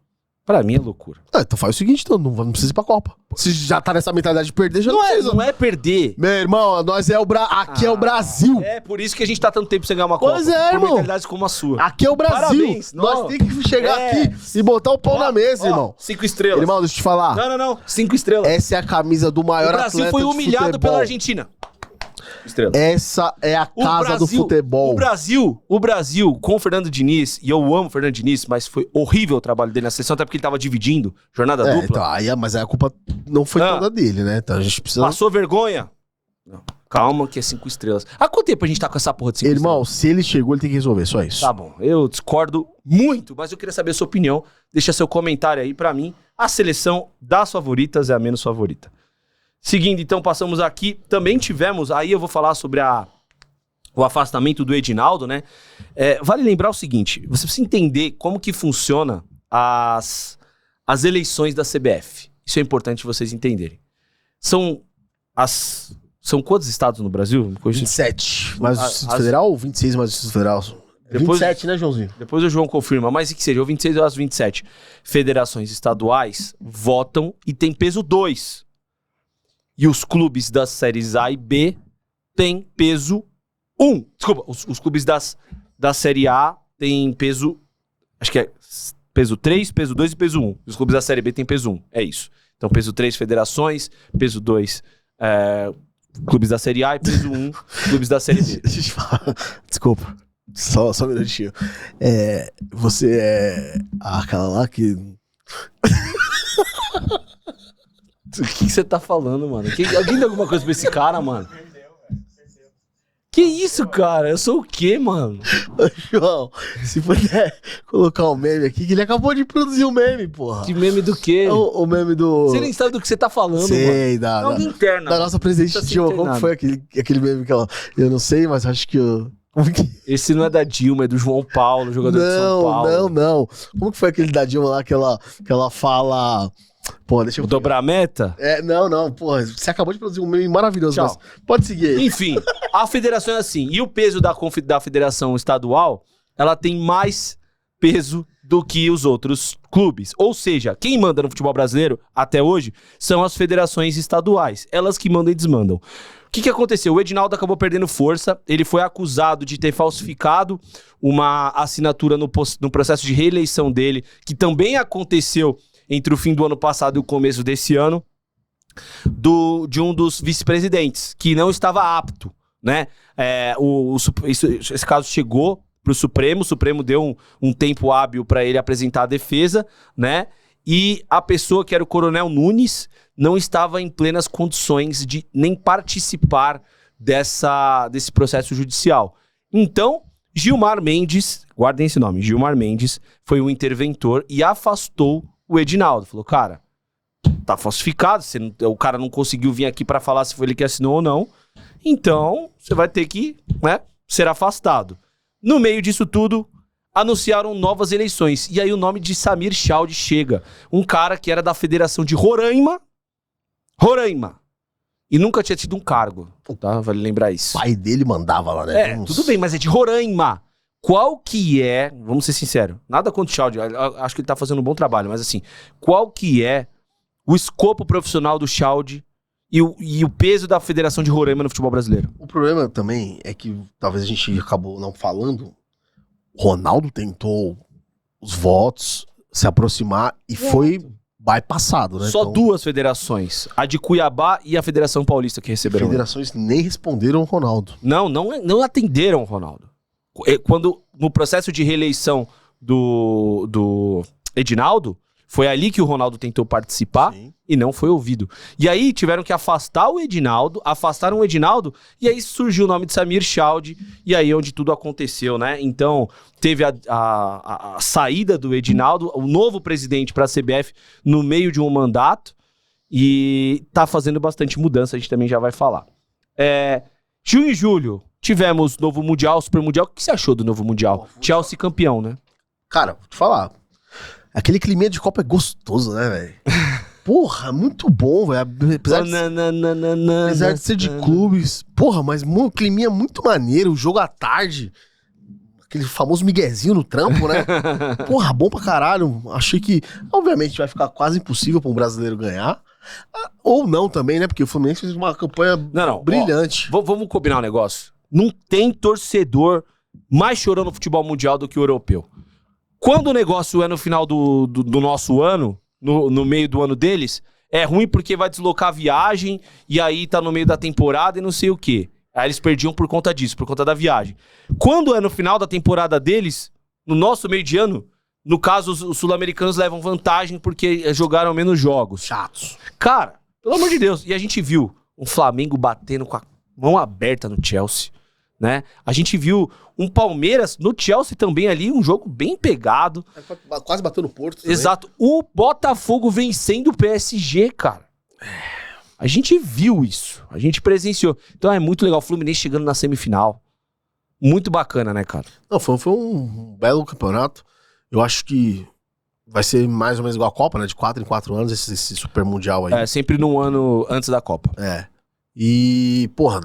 Pra mim é loucura. Então faz o seguinte, então, não precisa ir pra Copa. Se já tá nessa mentalidade de perder, já não precisa. Não é perder. Meu irmão, nós aqui é o Brasil. É por isso que a gente tá tanto tempo sem ganhar uma Copa. Pois é, irmão. Por mentalidades como a sua. Aqui é o Brasil. Parabéns. Nós temos que chegar aqui e botar o pão na mesa, irmão. 5 estrelas. Irmão, deixa eu te falar. Não. 5 estrelas. Essa é a camisa do maior atleta de futebol. O Brasil foi humilhado pela Argentina. Estrela. Essa é a casa do futebol. O Brasil, com o Fernando Diniz, e eu amo o Fernando Diniz, mas foi horrível o trabalho dele na seleção, até porque ele tava dividindo jornada dupla. Então, mas a culpa não foi toda dele, né? Então a gente precisa... Passou vergonha? Não. Calma, que é 5 estrelas. Há quanto tempo a gente tá com essa porra de 5 estrelas? Irmão, se ele chegou, ele tem que resolver, só isso. Tá bom, eu discordo muito, mas eu queria saber a sua opinião. Deixa seu comentário aí pra mim. A seleção das favoritas é a menos favorita. Seguindo, então, passamos aqui. Também tivemos, aí eu vou falar sobre o afastamento do Edinaldo, né? Vale lembrar o seguinte, você precisa entender como que funciona as eleições da CBF. Isso é importante vocês entenderem. São quantos estados no Brasil? 27. Mais o Distrito Federal ou 26 mais o Distrito Federal? Depois, 27, né, Joãozinho? Depois o João confirma, mas que seja, ou 26 ou as 27 federações estaduais votam e tem peso 2. E os clubes das séries A e B têm peso 1. Desculpa, os clubes da série A têm peso... Acho que é peso 3, peso 2 e peso 1. Os clubes da série B têm peso 1. É isso. Então, peso 3, federações. Peso 2, clubes da série A. E peso 1, clubes da série B. Deixa eu te falar. Desculpa. Só um minutinho. Você é aquela lá que... O que você tá falando, mano? Alguém deu alguma coisa pra esse cara, mano? Que isso, cara? Eu sou o quê, mano? Ô, João, se puder colocar um meme aqui, que ele acabou de produzir um meme, porra. Que meme do quê? O meme do... Você nem sabe do que você tá falando, Sei, mano. Não, interna. Da nossa presidente Tá Dilma. Como que foi aquele meme que ela... Eu não sei, mas acho que eu... Como que... Esse não é da Dilma, é do João Paulo, jogador de São Paulo. Não. Como que foi aquele da Dilma lá que ela fala... Pô, deixa eu... O dobrar meta? Não, porra. Você acabou de produzir um meme maravilhoso, Tchau. mas pode seguir aí. Enfim, a federação é assim. E o peso da federação estadual, ela tem mais peso do que os outros clubes. Ou seja, quem manda no futebol brasileiro, até hoje, são as federações estaduais. Elas que mandam e desmandam. O que aconteceu? O Edinaldo acabou perdendo força. Ele foi acusado de ter falsificado uma assinatura no processo de reeleição dele, que também aconteceu entre o fim do ano passado e o começo desse ano, de um dos vice-presidentes, que não estava apto, né? Esse caso chegou pro Supremo, o Supremo deu um tempo hábil para ele apresentar a defesa, né? E a pessoa, que era o Coronel Nunes, não estava em plenas condições de nem participar desse processo judicial. Então, Gilmar Mendes, guardem esse nome, Gilmar Mendes, foi o interventor e afastou o Edinaldo. Falou, cara, tá falsificado, o cara não conseguiu vir aqui pra falar se foi ele que assinou ou não, então você vai ter que, né, ser afastado. No meio disso tudo, anunciaram novas eleições, e aí o nome de Samir Chaldi chega, um cara que era da Federação de Roraima, e nunca tinha tido um cargo, tá? Vale lembrar isso. O pai dele mandava lá, né? Tudo bem, mas é de Roraima. Qual que é, vamos ser sinceros, nada contra o Chaldi, acho que ele tá fazendo um bom trabalho, mas assim, qual que é o escopo profissional do Chaldi e o peso da Federação de Roraima no futebol brasileiro? O problema também é que talvez a gente acabou não falando. O Ronaldo tentou os votos, se aproximar e foi bypassado, né? Só duas federações, a de Cuiabá e a Federação Paulista, que receberam. Federações nem responderam o Ronaldo. Não atenderam o Ronaldo. Quando, no processo de reeleição do Edinaldo, foi ali que o Ronaldo tentou participar. Sim. E não foi ouvido. E aí tiveram que afastaram o Edinaldo, e aí surgiu o nome de Samir Chaldi, e aí onde tudo aconteceu, né? Então, teve a saída do Edinaldo, o novo presidente para a CBF no meio de um mandato, e tá fazendo bastante mudança, a gente também já vai falar. Junho e julho, tivemos novo Mundial, Super Mundial. O que você achou do novo Mundial? Chelsea campeão, né? Cara, vou te falar. Aquele climinha de Copa é gostoso, né, velho? Porra, muito bom, velho. Apesar de ser de clubes. Porra, mas um climinha muito maneiro. O jogo à tarde. Aquele famoso miguezinho no trampo, né? Porra, bom pra caralho. Achei que, obviamente, vai ficar quase impossível pra um brasileiro ganhar. Ou não também, né? Porque o Fluminense fez uma campanha brilhante. Ó, vamos combinar um negócio. Não tem torcedor mais chorando no futebol mundial do que o europeu. Quando o negócio é no final do nosso ano, no meio do ano deles, é ruim porque vai deslocar a viagem e aí tá no meio da temporada e não sei o quê. Aí eles perdiam por conta disso, por conta da viagem. Quando é no final da temporada deles, no nosso meio de ano, no caso, os sul-americanos levam vantagem porque jogaram menos jogos. Chatos. Cara, pelo amor de Deus. E a gente viu um Flamengo batendo com a mão aberta no Chelsea, né? A gente viu um Palmeiras no Chelsea também ali, um jogo bem pegado. Quase bateu no Porto também. Exato. O Botafogo vencendo o PSG, cara. A gente viu isso. A gente presenciou. Então é muito legal. O Fluminense chegando na semifinal. Muito bacana, né, cara? Não, foi um belo campeonato. Eu acho que vai ser mais ou menos igual a Copa, né? De 4 em 4 anos, esse Super Mundial aí. Sempre num ano antes da Copa. E, porra,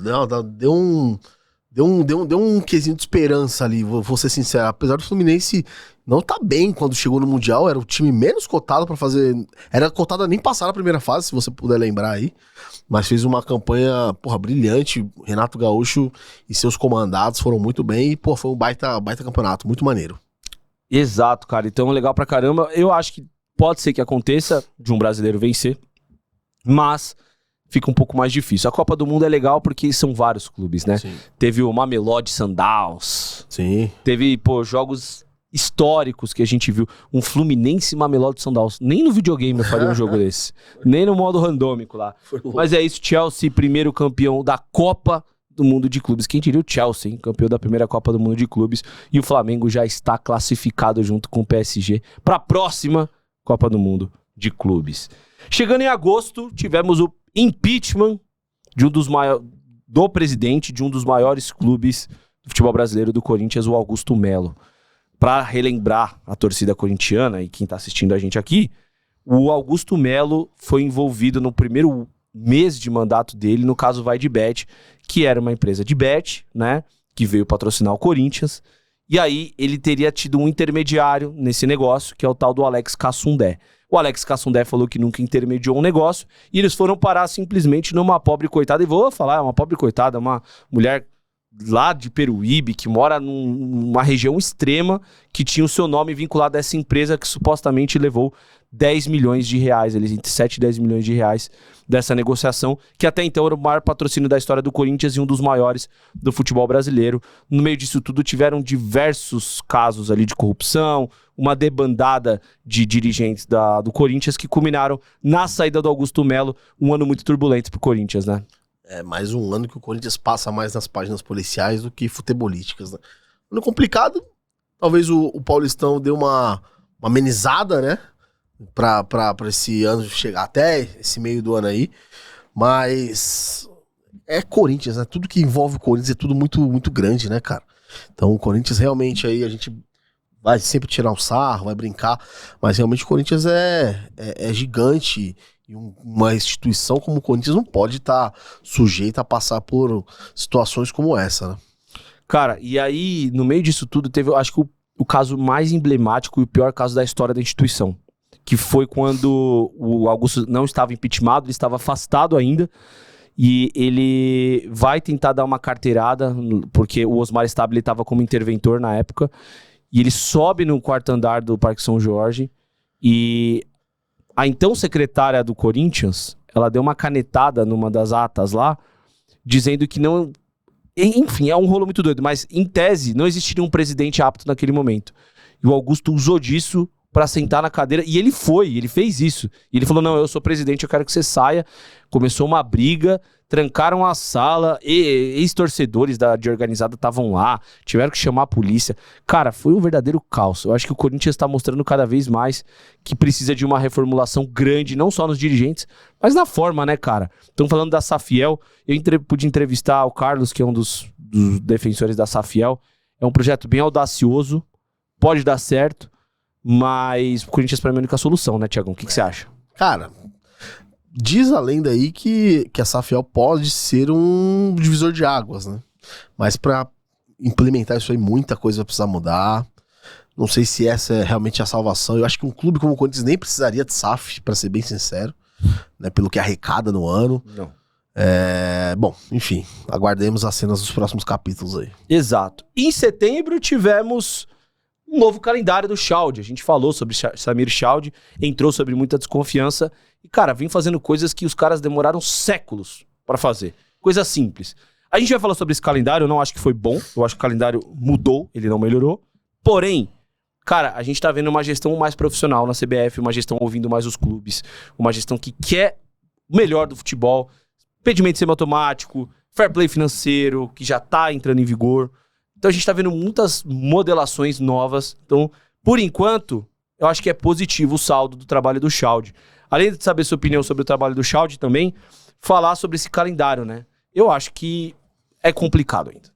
deu um quesinho de esperança ali, vou ser sincero. Apesar do Fluminense não tá bem quando chegou no Mundial, era o time menos cotado pra fazer... Era cotado a nem passar na primeira fase, se você puder lembrar aí. Mas fez uma campanha, porra, brilhante. Renato Gaúcho e seus comandados foram muito bem. E, pô, foi um baita campeonato, muito maneiro. Exato, cara. Então, legal pra caramba. Eu acho que pode ser que aconteça de um brasileiro vencer. Mas fica um pouco mais difícil. A Copa do Mundo é legal porque são vários clubes, né? Sim. Teve o Mamelodi Sundowns, Sim. teve, jogos históricos que a gente viu. Um Fluminense Mamelodi Sundowns. Nem no videogame eu faria um jogo desse. Nem no modo randômico lá. Mas é isso, Chelsea, primeiro campeão da Copa do Mundo de Clubes. Quem diria o Chelsea, hein? Campeão da primeira Copa do Mundo de Clubes. E o Flamengo já está classificado junto com o PSG para a próxima Copa do Mundo de Clubes. Chegando em agosto, tivemos o impeachment de do presidente de um dos maiores clubes do futebol brasileiro, do Corinthians, o Augusto Melo. Para relembrar a torcida corintiana e quem está assistindo a gente aqui, o Augusto Melo foi envolvido no primeiro mês de mandato dele no caso Vai de Bet, que era uma empresa de bet, né, que veio patrocinar o Corinthians, e aí ele teria tido um intermediário nesse negócio, que é o tal do Alex Cassundé. O Alex Cassundé falou que nunca intermediou um negócio, e eles foram parar simplesmente numa pobre coitada, e vou falar, uma pobre coitada, uma mulher lá de Peruíbe, que mora numa região extrema, que tinha o seu nome vinculado a essa empresa que supostamente levou 10 milhões de reais, entre 7 e 10 milhões de reais dessa negociação, que até então era o maior patrocínio da história do Corinthians e um dos maiores do futebol brasileiro. No meio disso tudo tiveram diversos casos ali de corrupção, uma debandada de dirigentes do Corinthians que culminaram na saída do Augusto Melo, um ano muito turbulento pro Corinthians, né? É mais um ano que o Corinthians passa mais nas páginas policiais do que futebolísticas, né? Ano complicado, talvez o Paulistão deu uma amenizada, né? Pra esse ano chegar até esse meio do ano aí, mas é Corinthians, né? Tudo que envolve o Corinthians é tudo muito, muito grande, né, cara? Então o Corinthians realmente aí a gente vai sempre tirar um sarro, vai brincar, mas realmente o Corinthians é gigante. E uma instituição como o Corinthians não pode estar sujeita a passar por situações como essa, né? Cara, e aí, no meio disso tudo, teve, acho que o caso mais emblemático e o pior caso da história da instituição, que foi quando o Augusto não estava impeachmentado, ele estava afastado ainda, e ele vai tentar dar uma carteirada, porque o Osmar Stabile estava como interventor na época, e ele sobe no quarto andar do Parque São Jorge, e a então secretária do Corinthians, ela deu uma canetada numa das atas lá, dizendo que não... Enfim, é um rolo muito doido, mas em tese não existiria um presidente apto naquele momento. E o Augusto usou disso pra sentar na cadeira, e ele fez isso. E ele falou, não, eu sou presidente, eu quero que você saia. Começou uma briga, trancaram a sala, ex-torcedores de organizada estavam lá, tiveram que chamar a polícia. Cara, foi um verdadeiro caos. Eu acho que o Corinthians tá mostrando cada vez mais que precisa de uma reformulação grande, não só nos dirigentes, mas na forma, né, cara? Estão falando da Safiel, eu pude entrevistar o Carlos, que é um dos defensores da Safiel. É um projeto bem audacioso, pode dar certo, mas o Corinthians pra mim é a única solução, né, Thiagão? O que você acha? Cara, diz a lenda aí que a Safiel pode ser um divisor de águas, né? Mas pra implementar isso aí, muita coisa vai precisar mudar. Não sei se essa é realmente a salvação. Eu acho que um clube como o Corinthians nem precisaria de SAF, pra ser bem sincero, né? Pelo que arrecada no ano. Não. Bom, enfim, aguardemos as cenas dos próximos capítulos aí. Exato. Em setembro tivemos um novo calendário do Schaud. A gente falou sobre Samir Schaud, entrou sobre muita desconfiança e, cara, vem fazendo coisas que os caras demoraram séculos pra fazer. Coisa simples. A gente vai falar sobre esse calendário, eu não acho que foi bom, eu acho que o calendário mudou, ele não melhorou. Porém, cara, a gente tá vendo uma gestão mais profissional na CBF, uma gestão ouvindo mais os clubes, uma gestão que quer o melhor do futebol, impedimento semiautomático, fair play financeiro, que já tá entrando em vigor. Então a gente tá vendo muitas modelações novas. Então, por enquanto, eu acho que é positivo o saldo do trabalho do Schaud. Além de saber sua opinião sobre o trabalho do Schaud também, falar sobre esse calendário, né? Eu acho que é complicado ainda.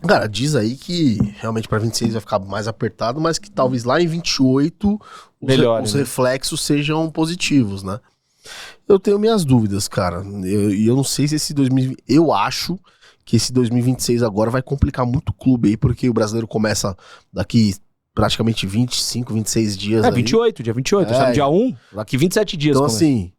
Cara, diz aí que realmente pra 26 vai ficar mais apertado, mas que talvez lá em 28 os reflexos sejam positivos, né? Eu tenho minhas dúvidas, cara. Eu não sei se esse 2020... Eu acho que esse 2026 agora vai complicar muito o clube aí, porque o brasileiro começa daqui praticamente 25, 26 dias. 28, dia 28. Sabe, dia 1, daqui 27 dias. Então, assim,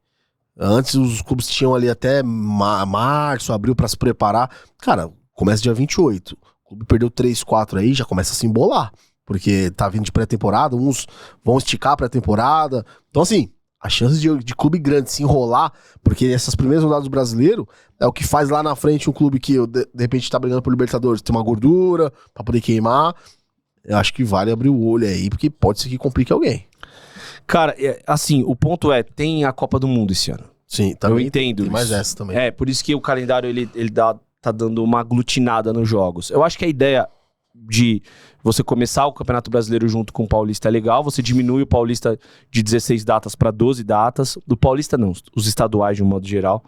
antes os clubes tinham ali até março, abril pra se preparar. Cara, começa dia 28. O clube perdeu 3, 4 aí, já começa a se embolar. Porque tá vindo de pré-temporada, uns vão esticar a pré-temporada. Então, assim, A chance de clube grande se enrolar, porque essas primeiras rodadas do brasileiro é o que faz lá na frente um clube que de repente tá brigando por Libertadores, tem uma gordura pra poder queimar. Eu acho que vale abrir o olho aí, porque pode ser que complique alguém. Cara, assim, o ponto é, tem a Copa do Mundo esse ano. Sim, também eu entendo tem isso. mais essa também. Por isso que o calendário ele tá dando uma aglutinada nos jogos. Eu acho que a ideia de você começar o Campeonato Brasileiro junto com o Paulista é legal, você diminui o Paulista de 16 datas para 12 datas, do Paulista não, os estaduais de um modo geral,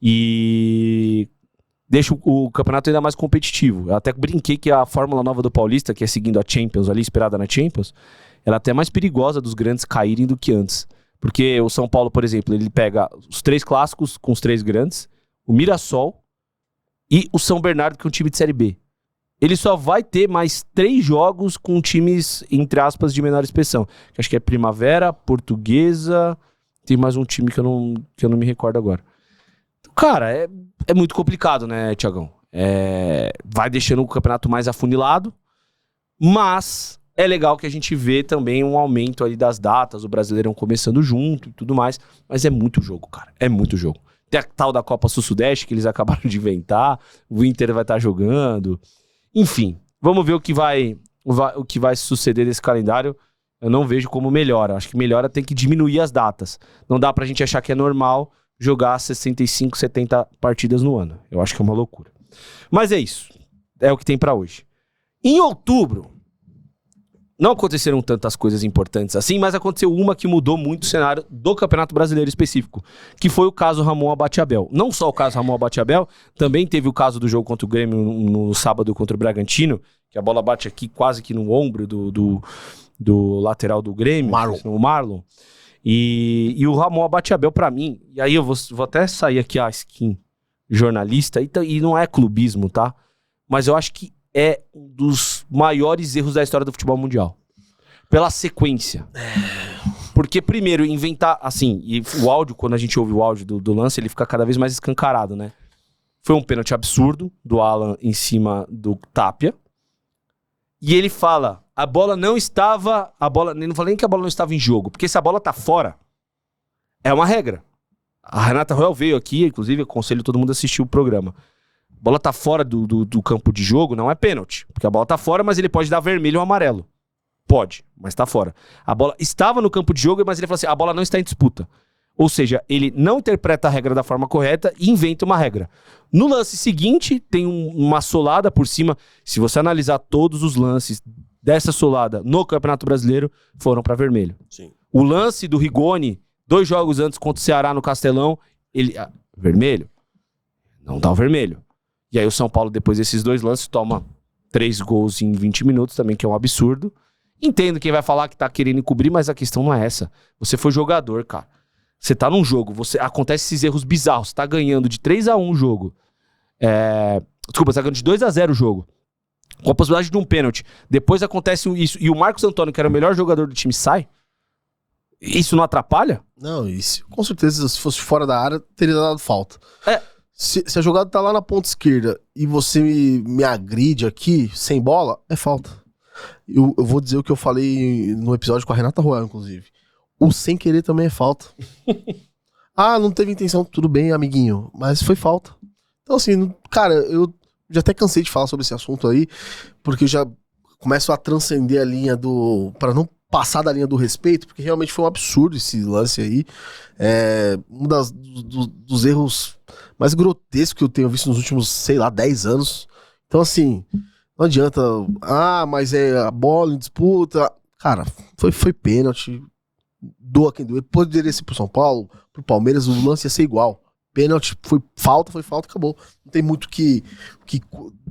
e deixa o campeonato ainda mais competitivo. Eu até brinquei que a fórmula nova do Paulista, que é seguindo a Champions ali, esperada na Champions, ela é até mais perigosa dos grandes caírem do que antes. Porque o São Paulo, por exemplo, ele pega os 3 clássicos com os 3 grandes, o Mirassol e o São Bernardo, que é um time de Série B. Ele só vai ter mais 3 jogos com times, entre aspas, de menor expressão. Que acho que é Primavera, Portuguesa, tem mais um time que eu não me recordo agora. Cara, é muito complicado, né, Thiagão? Vai deixando o campeonato mais afunilado, mas é legal que a gente vê também um aumento aí das datas, o Brasileirão começando junto e tudo mais, mas é muito jogo, cara, é muito jogo. Tem a tal da Copa Sul-Sudeste que eles acabaram de inventar, o Inter vai estar jogando, enfim, vamos ver o que vai suceder nesse calendário. Eu não vejo como melhora, acho que melhora tem que diminuir as datas, não dá pra gente achar que é normal jogar 65, 70 partidas no ano. Eu acho que é uma loucura. Mas é isso. É o que tem pra hoje. Em outubro, não aconteceram tantas coisas importantes assim, mas aconteceu uma que mudou muito o cenário do Campeonato Brasileiro específico, que foi o caso Ramon Abate-Abel. Não só o caso Ramon Abate-Abel, também teve o caso do jogo contra o Grêmio no sábado contra o Bragantino, que a bola bate aqui quase que no ombro do lateral do Grêmio, o Marlon. E o Ramon Abate-Abel, pra mim, e aí eu vou até sair aqui a skin jornalista, e não é clubismo, tá? Mas eu acho que é um dos maiores erros da história do futebol mundial. Pela sequência. Porque, primeiro, inventar, assim, e o áudio, quando a gente ouve o áudio do lance, ele fica cada vez mais escancarado, né? Foi um pênalti absurdo do Alan em cima do Tapia. E ele fala, ele não fala nem que a bola não estava em jogo, porque se a bola tá fora, é uma regra. A Renata Royal veio aqui, inclusive, aconselho todo mundo a assistir o programa. A bola tá fora do campo de jogo, não é pênalti, porque a bola tá fora, mas ele pode dar vermelho ou amarelo. Pode, mas tá fora. A bola estava no campo de jogo, mas ele falou assim, a bola não está em disputa. Ou seja, ele não interpreta a regra da forma correta e inventa uma regra. No lance seguinte, tem uma solada por cima. Se você analisar todos os lances dessa solada no Campeonato Brasileiro, foram para vermelho. Sim. O lance do Rigoni, 2 jogos antes contra o Ceará no Castelão, vermelho? Não dá o vermelho. E aí o São Paulo, depois desses 2 lances, toma 3 gols em 20 minutos, também que é um absurdo. Entendo quem vai falar que tá querendo encobrir, mas a questão não é essa. Você foi jogador, cara. Você tá num jogo, acontece esses erros bizarros. Você tá ganhando de 3-1 o jogo. Desculpa, você tá ganhando de 2-0 o jogo. Com a possibilidade de um pênalti. Depois acontece isso. E o Marcos Antônio, que era o melhor jogador do time, sai. Isso não atrapalha? Não, isso com certeza, se fosse fora da área, teria dado falta. Se a jogada tá lá na ponta esquerda e você me agride aqui, sem bola, é falta. Eu vou dizer o que eu falei no episódio com a Renata Royal, inclusive. O sem querer também é falta. Não teve intenção, tudo bem, amiguinho, mas foi falta. Então assim, cara, eu já até cansei de falar sobre esse assunto aí, porque eu já começo a transcender a linha pra não passar da linha do respeito, porque realmente foi um absurdo esse lance aí. Um dos erros mais grotescos que eu tenho visto nos últimos, sei lá, 10 anos. Então assim, não adianta, mas a bola em disputa. Cara, foi pênalti. Doa quem doer. Poderia ser pro São Paulo, pro Palmeiras, o lance ia ser igual. Pênalti, foi falta, acabou. Não tem muito que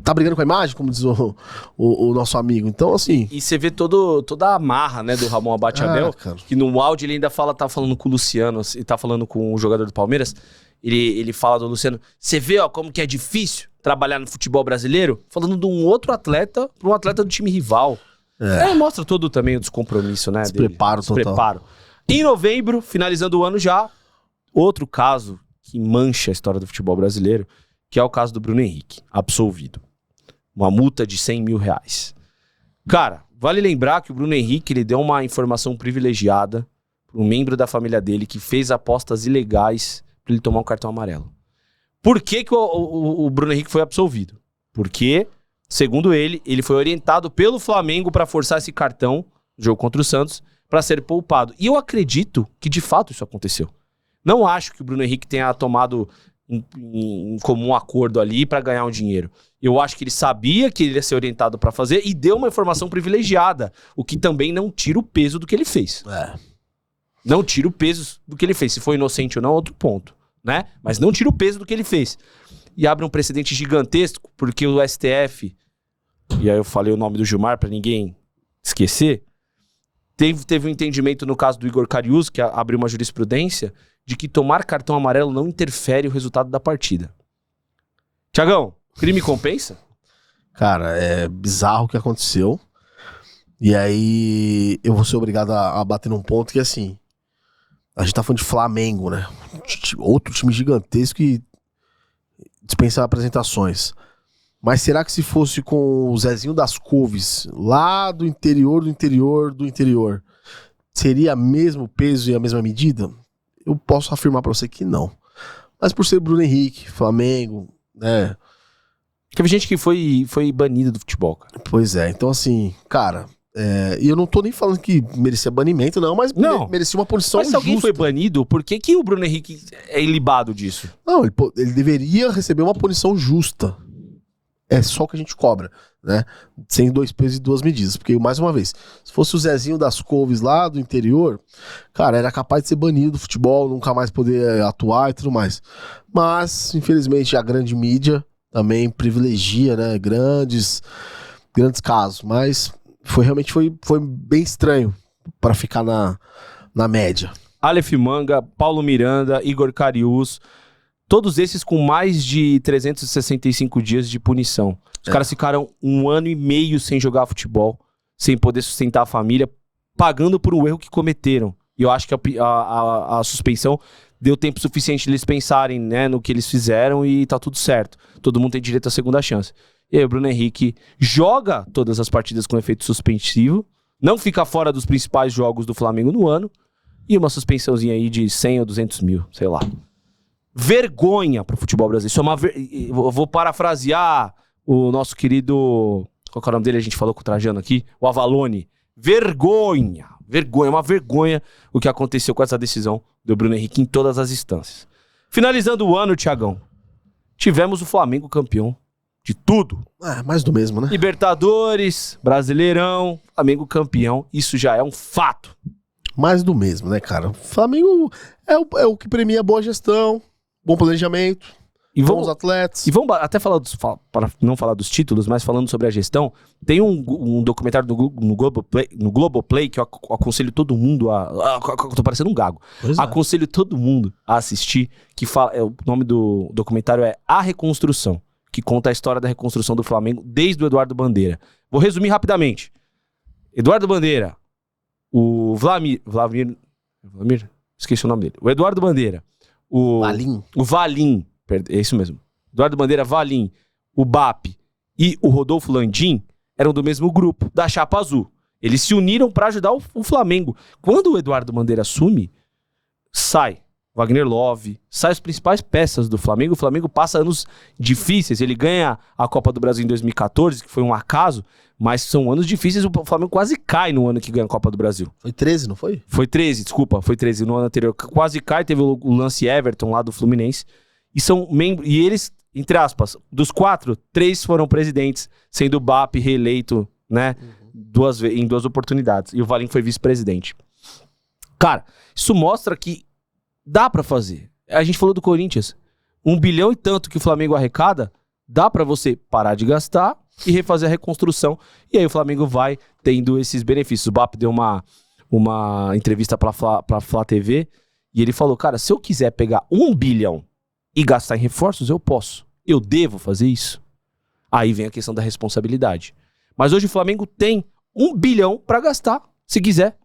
tá brigando com a imagem, como diz o nosso amigo. Então, assim... E você vê toda a marra, né, do Ramon Abate-Abel, que no áudio ele ainda tá falando com o Luciano, e tá falando com o jogador do Palmeiras, ele fala do Luciano, você vê, como que é difícil trabalhar no futebol brasileiro? Falando de um outro atleta pra um atleta do time rival. Mostra todo também o descompromisso, né? Despreparo total. Em novembro, finalizando o ano já, outro caso que mancha a história do futebol brasileiro, que é o caso do Bruno Henrique, absolvido. Uma multa de R$100 mil. Cara, vale lembrar que o Bruno Henrique ele deu uma informação privilegiada um membro da família dele que fez apostas ilegais pra ele tomar um cartão amarelo. Por que o Bruno Henrique foi absolvido? Porque, segundo ele foi orientado pelo Flamengo pra forçar esse cartão, jogo contra o Santos, pra ser poupado. E eu acredito que de fato isso aconteceu. Não acho que o Bruno Henrique tenha tomado em comum acordo ali pra ganhar um dinheiro. Eu acho que ele sabia que ele ia ser orientado pra fazer e deu uma informação privilegiada, o que também não tira o peso do que ele fez. Não tira o peso do que ele fez. Se foi inocente ou não, é outro ponto, né? Mas não tira o peso do que ele fez. E abre um precedente gigantesco, porque o STF, e aí eu falei o nome do Gilmar pra ninguém esquecer, teve um entendimento no caso do Igor Cariús, que abriu uma jurisprudência, de que tomar cartão amarelo não interfere o resultado da partida. Tiagão, crime compensa? Cara, é bizarro o que aconteceu. E aí eu vou ser obrigado a bater num ponto que, assim, a gente tá falando de Flamengo, né? Outro time gigantesco que dispensa apresentações. Mas será que se fosse com o Zezinho das Couves, lá do interior, seria mesmo peso e a mesma medida? Eu posso afirmar pra você que não. Mas por ser Bruno Henrique, Flamengo, né? Teve gente que foi banido do futebol, cara. Pois é, então assim, cara... E eu não tô nem falando que merecia banimento, não, mas merecia uma punição justa. Mas se alguém foi banido, por que o Bruno Henrique é ilibado disso? Não, ele deveria receber uma punição justa. É só o que a gente cobra, né? Sem dois pesos e duas medidas. Porque, mais uma vez, se fosse o Zezinho das Couves lá do interior, cara, era capaz de ser banido do futebol, nunca mais poder atuar e tudo mais. Mas, infelizmente, a grande mídia também privilegia, né? Grandes casos. Mas foi bem estranho para ficar na média. Aleph Manga, Paulo Miranda, Igor Cariús, todos esses com mais de 365 dias de punição. Os caras ficaram 1 ano e meio sem jogar futebol, sem poder sustentar a família, pagando por um erro que cometeram. E eu acho que a suspensão deu tempo suficiente de eles pensarem, né, no que eles fizeram e tá tudo certo. Todo mundo tem direito à segunda chance. E aí o Bruno Henrique joga todas as partidas com efeito suspensivo, não fica fora dos principais jogos do Flamengo no ano, e uma suspensãozinha aí de 100 ou 200 mil, sei lá. Vergonha pro futebol brasileiro. Isso é uma eu vou parafrasear o nosso querido... Qual que é o nome dele? A gente falou com o Trajano aqui. O Avalone. Vergonha. Vergonha. Uma vergonha o que aconteceu com essa decisão do Bruno Henrique em todas as instâncias. Finalizando o ano, Thiagão, tivemos o Flamengo campeão de tudo. Mais do mesmo, né? Libertadores, Brasileirão, Flamengo campeão. Isso já é um fato. Mais do mesmo, né, cara? O Flamengo é o que premia boa gestão, bom planejamento, e bons atletas. E vamos até falar para não falar dos títulos, mas falando sobre a gestão, tem um documentário no Globoplay que eu aconselho todo mundo tô parecendo um gago. Aconselho todo mundo a assistir, que fala, o nome do documentário é A Reconstrução, que conta a história da reconstrução do Flamengo desde o Eduardo Bandeira. Vou resumir rapidamente. Eduardo Bandeira, o Vlamir, esqueci o nome dele. O Eduardo Bandeira, o Valim, é isso mesmo. Eduardo Bandeira, Valim, o BAP e o Rodolfo Landim eram do mesmo grupo, da Chapa Azul. Eles se uniram para ajudar o Flamengo. Quando o Eduardo Bandeira assume, sai Wagner Love, sai as principais peças do Flamengo. O Flamengo passa anos difíceis. Ele ganha a Copa do Brasil em 2014, que foi um acaso, mas são anos difíceis. O Flamengo quase cai no ano que ganha a Copa do Brasil. Foi 13, não foi? Foi 13, desculpa. Foi 13 no ano anterior. Quase cai, teve o lance Everton lá do Fluminense. E eles, entre aspas, dos 4, 3 foram presidentes, sendo o BAP reeleito, né, em 2 oportunidades. E o Valim foi vice-presidente. Cara, isso mostra que dá pra fazer. A gente falou do Corinthians. 1 bilhão e tanto que o Flamengo arrecada, dá pra você parar de gastar e refazer a reconstrução. E aí o Flamengo vai tendo esses benefícios. O BAP deu uma entrevista pra Flá TV e ele falou, cara, se eu quiser pegar 1 bilhão e gastar em reforços, eu posso. Eu devo fazer isso? Aí vem a questão da responsabilidade. Mas hoje o Flamengo tem 1 bilhão pra gastar, se quiser.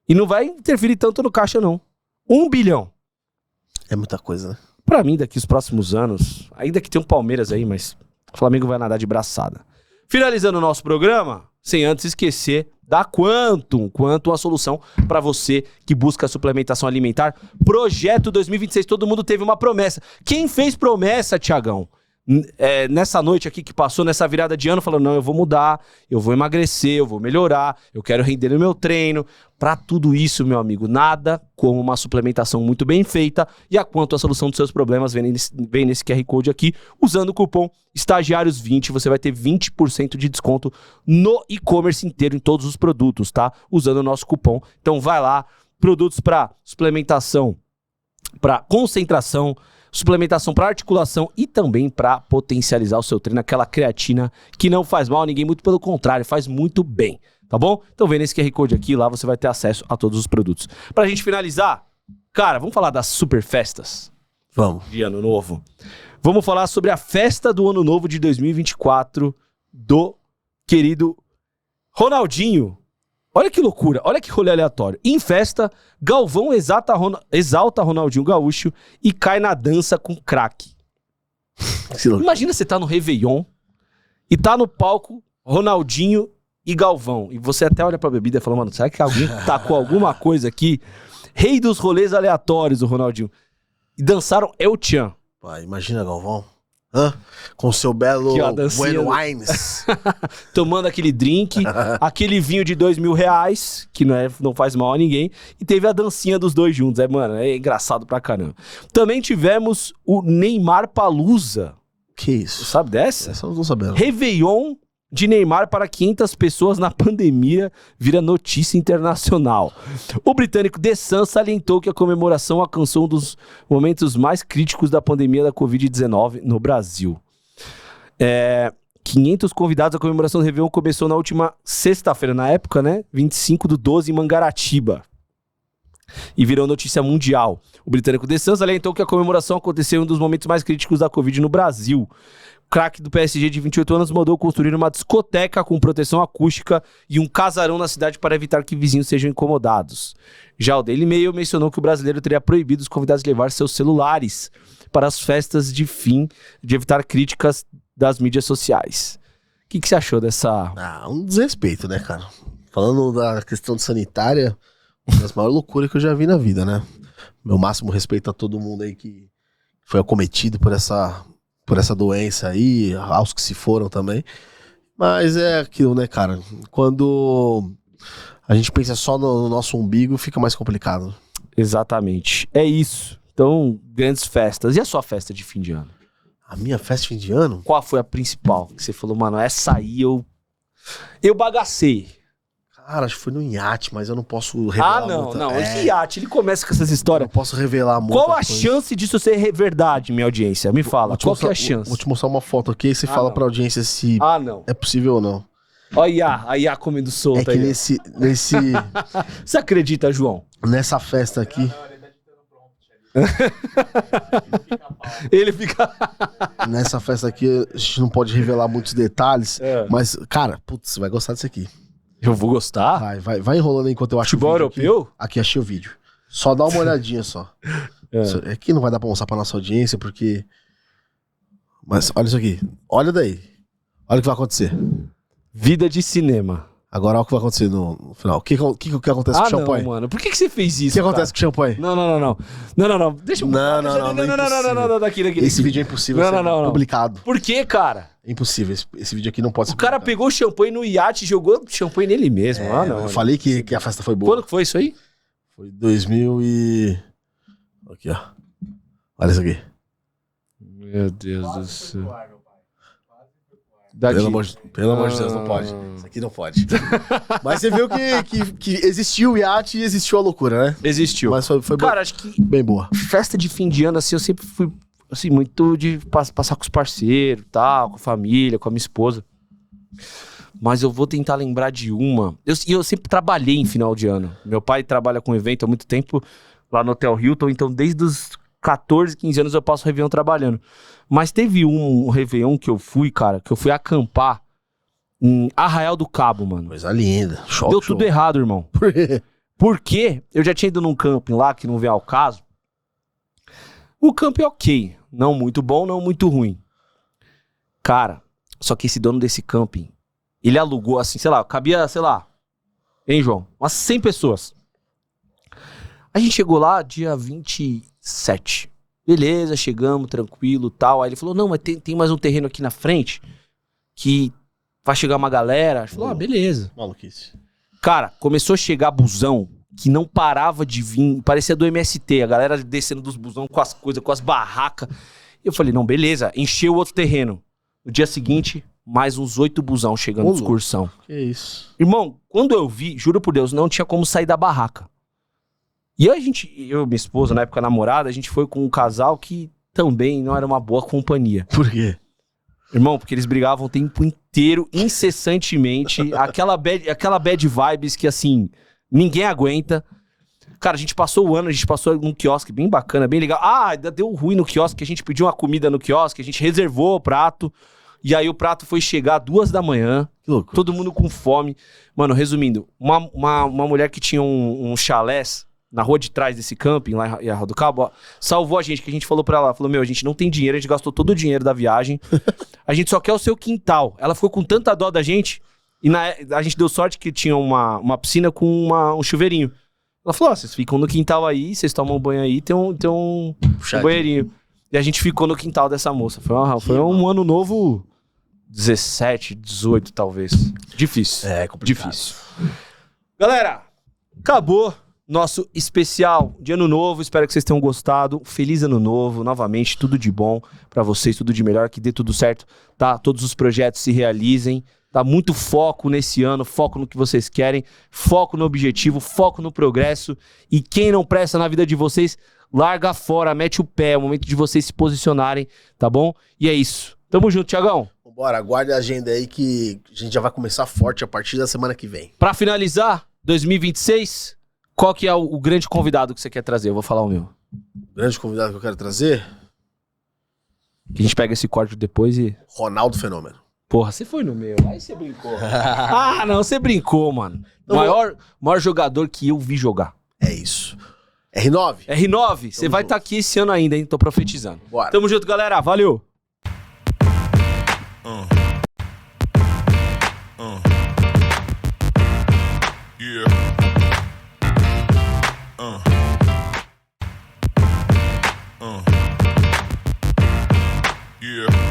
E não vai interferir tanto no caixa, não. 1 bilhão. É muita coisa, né? Pra mim, daqui os próximos anos, ainda que tem um Palmeiras aí, mas o Flamengo vai nadar de braçada. Finalizando o nosso programa, sem antes esquecer da Quantum a solução para você que busca suplementação alimentar. Projeto 2026, todo mundo teve uma promessa. Quem fez promessa, Tiagão? Nessa noite aqui que passou, nessa virada de ano, falou, não, eu vou mudar, eu vou emagrecer, eu vou melhorar, eu quero render no meu treino. Pra tudo isso, meu amigo, nada como uma suplementação muito bem feita e a solução dos seus problemas vem nesse QR Code aqui. Usando o cupom Estagiários20, você vai ter 20% de desconto no e-commerce inteiro, em todos os produtos, tá? Usando o nosso cupom. Então vai lá, produtos para suplementação, para concentração, suplementação para articulação e também para potencializar o seu treino, aquela creatina que não faz mal a ninguém, muito pelo contrário, faz muito bem, tá bom? Então vem nesse QR Code aqui, lá você vai ter acesso a todos os produtos. Pra gente finalizar, cara, vamos falar das super festas? Vamos. De Ano Novo. Vamos falar sobre a festa do Ano Novo de 2024 do querido Ronaldinho. Olha que loucura, olha que rolê aleatório. Em festa, Galvão exalta Ronaldinho Gaúcho e cai na dança com craque. Imagina você tá no Réveillon e tá no palco Ronaldinho e Galvão. E você até olha pra bebida e fala, mano, será que alguém tacou alguma coisa aqui? Rei dos rolês aleatórios, o Ronaldinho. E dançaram El Chan. Pai, imagina, Galvão. Com seu belo Bueno Wines. Tomando aquele drink, aquele vinho de R$2.000, que não faz mal a ninguém. E teve a dancinha dos dois juntos. Mano, é engraçado pra caramba. Também tivemos o Neymar Palusa. Que isso? Você sabe dessa? Essa eu não sabendo. Réveillon de Neymar para 500 pessoas na pandemia vira notícia internacional. O britânico The Sun salientou que a comemoração alcançou um dos momentos mais críticos da pandemia da Covid-19 no Brasil. 500 convidados, a comemoração do Réveillon começou na última sexta-feira, na época, né? 25/12, em Mangaratiba. E virou notícia mundial. O britânico The Sun salientou que a comemoração aconteceu em um dos momentos mais críticos da Covid no Brasil. O craque do PSG de 28 anos mandou construir uma discoteca com proteção acústica e um casarão na cidade para evitar que vizinhos sejam incomodados. Já o Daily Mail mencionou que o brasileiro teria proibido os convidados de levar seus celulares para as festas de evitar críticas das mídias sociais. O que você achou dessa... Um desrespeito, né, cara? Falando da questão sanitária, uma das maiores loucuras que eu já vi na vida, né? Meu máximo respeito a todo mundo aí que foi acometido por essa doença aí, aos que se foram também. Mas é aquilo, né, cara? Quando a gente pensa só no nosso umbigo, fica mais complicado. Exatamente. É isso. Então, grandes festas. E a sua festa de fim de ano? A minha festa de fim de ano? Qual foi a principal? Que você falou, mano, essa aí eu bagacei. Cara, acho que foi no iate, mas eu não posso revelar muito. Não. Que iate? Ele começa com essas histórias. Eu não posso revelar muito. Qual a chance disso ser verdade, minha audiência? Me fala, qual que é a chance? Vou te mostrar uma foto aqui e você fala pra audiência se é possível ou não. Olha a IA comendo solta aí. É que nesse... Você acredita, João? Nessa festa aqui... Ele fica... Nessa festa aqui, a gente não pode revelar muitos detalhes, mas, cara, putz, você vai gostar disso aqui. Eu vou gostar? Vai enrolando enquanto eu acho o vídeo. Europeu? Aqui achei o vídeo. Só dá uma olhadinha só. Aqui não vai dar pra mostrar pra nossa audiência, porque... Mas olha isso aqui. Olha daí. Olha o que vai acontecer. Vida de cinema. Agora olha o que vai acontecer no final. O que acontece com o champanhe? Não, mano. Por que você fez isso, O que acontece com o champanhe? Não. Deixa eu... Não. Daqui. Esse vídeo é impossível ser publicado. Por que, cara? É impossível. Esse vídeo aqui não pode ser publicado. O cara pegou o champanhe no iate e jogou champanhe nele mesmo. Eu falei que a festa foi boa. Quando que foi isso aí? Foi 2000 e... Aqui, ó. Olha isso aqui. Meu Deus do céu. Pelo amor de Deus, não pode. Isso aqui não pode. Mas você viu que existiu o iate e existiu a loucura, né? Existiu. Mas foi cara, acho que bem boa. Festa de fim de ano, assim, eu sempre fui, assim, muito de passar com os parceiros, tal, com a família, com a minha esposa. Mas eu vou tentar lembrar de uma. Eu sempre trabalhei em final de ano. Meu pai trabalha com evento há muito tempo lá no Hotel Hilton, então desde os 14, 15 anos eu passo o Réveillon trabalhando. Mas teve um Réveillon que eu fui, cara, que eu fui acampar em Arraial do Cabo, mano. Coisa linda. Deu tudo errado, irmão. Por quê? Porque eu já tinha ido num camping lá, que não vem ao caso. O camping é ok. Não muito bom, não muito ruim. Cara, só que esse dono desse camping, Ele alugou, assim, sei lá, cabia, sei lá, hein, João? Umas 100 pessoas. A gente chegou lá dia 27. Beleza, chegamos, tranquilo, tal. Aí ele falou, não, mas tem mais um terreno aqui na frente que vai chegar uma galera. A gente falou, beleza. Maluquice. Cara, começou a chegar busão que não parava de vir, parecia do MST, a galera descendo dos busão com as coisas, com as barracas. Eu falei, não, beleza, encheu o outro terreno. No dia seguinte, mais uns 8 busão chegando de excursão. Que isso. Irmão, quando eu vi, juro por Deus, não tinha como sair da barraca. E aí eu e minha esposa, na época namorada, a gente foi com um casal que também não era uma boa companhia. Por quê? Irmão, porque eles brigavam o tempo inteiro, incessantemente, aquela bad vibes que, assim, ninguém aguenta. Cara, a gente passou o ano, a gente passou num quiosque bem bacana, bem legal. Ah, ainda deu ruim no quiosque, a gente pediu uma comida no quiosque, a gente reservou o prato, e aí o prato foi chegar 2 da manhã, Que louco. todo mundo com fome. Mano, resumindo, uma mulher que tinha um chalés na rua de trás desse camping, lá em Arraial do Cabo, ó, salvou a gente, que a gente falou pra ela, falou, meu, a gente não tem dinheiro, a gente gastou todo o dinheiro da viagem, a gente só quer o seu quintal. Ela ficou com tanta dó da gente, e a gente deu sorte que tinha uma piscina com um chuveirinho. Ela falou, vocês ficam no quintal aí, vocês tomam banho aí, tem um banheirinho. E a gente ficou no quintal dessa moça. Foi um ano novo 17, 18 talvez. Difícil. É complicado. Difícil. Galera, acabou nosso especial de Ano Novo. Espero que vocês tenham gostado. Feliz Ano Novo, novamente, tudo de bom pra vocês, tudo de melhor, que dê tudo certo, tá? Todos os projetos se realizem, tá? Muito foco nesse ano, foco no que vocês querem, foco no objetivo, foco no progresso. E quem não presta na vida de vocês, larga fora, mete o pé, é o momento de vocês se posicionarem, tá bom? E é isso. Tamo junto, Thiagão. Bora, aguarde a agenda aí que a gente já vai começar forte a partir da semana que vem. Pra finalizar, 2026... Qual que é o grande convidado que você quer trazer? Eu vou falar o meu. O grande convidado que eu quero trazer? Que a gente pega esse corte depois e... Ronaldo Fenômeno. Porra, você foi no meu. Aí você brincou. Ah, não, você brincou, mano. Maior jogador que eu vi jogar. É isso. R9? R9, você vai estar aqui esse ano ainda, hein? Tô profetizando. Bora. Tamo junto, galera. Valeu. Yeah.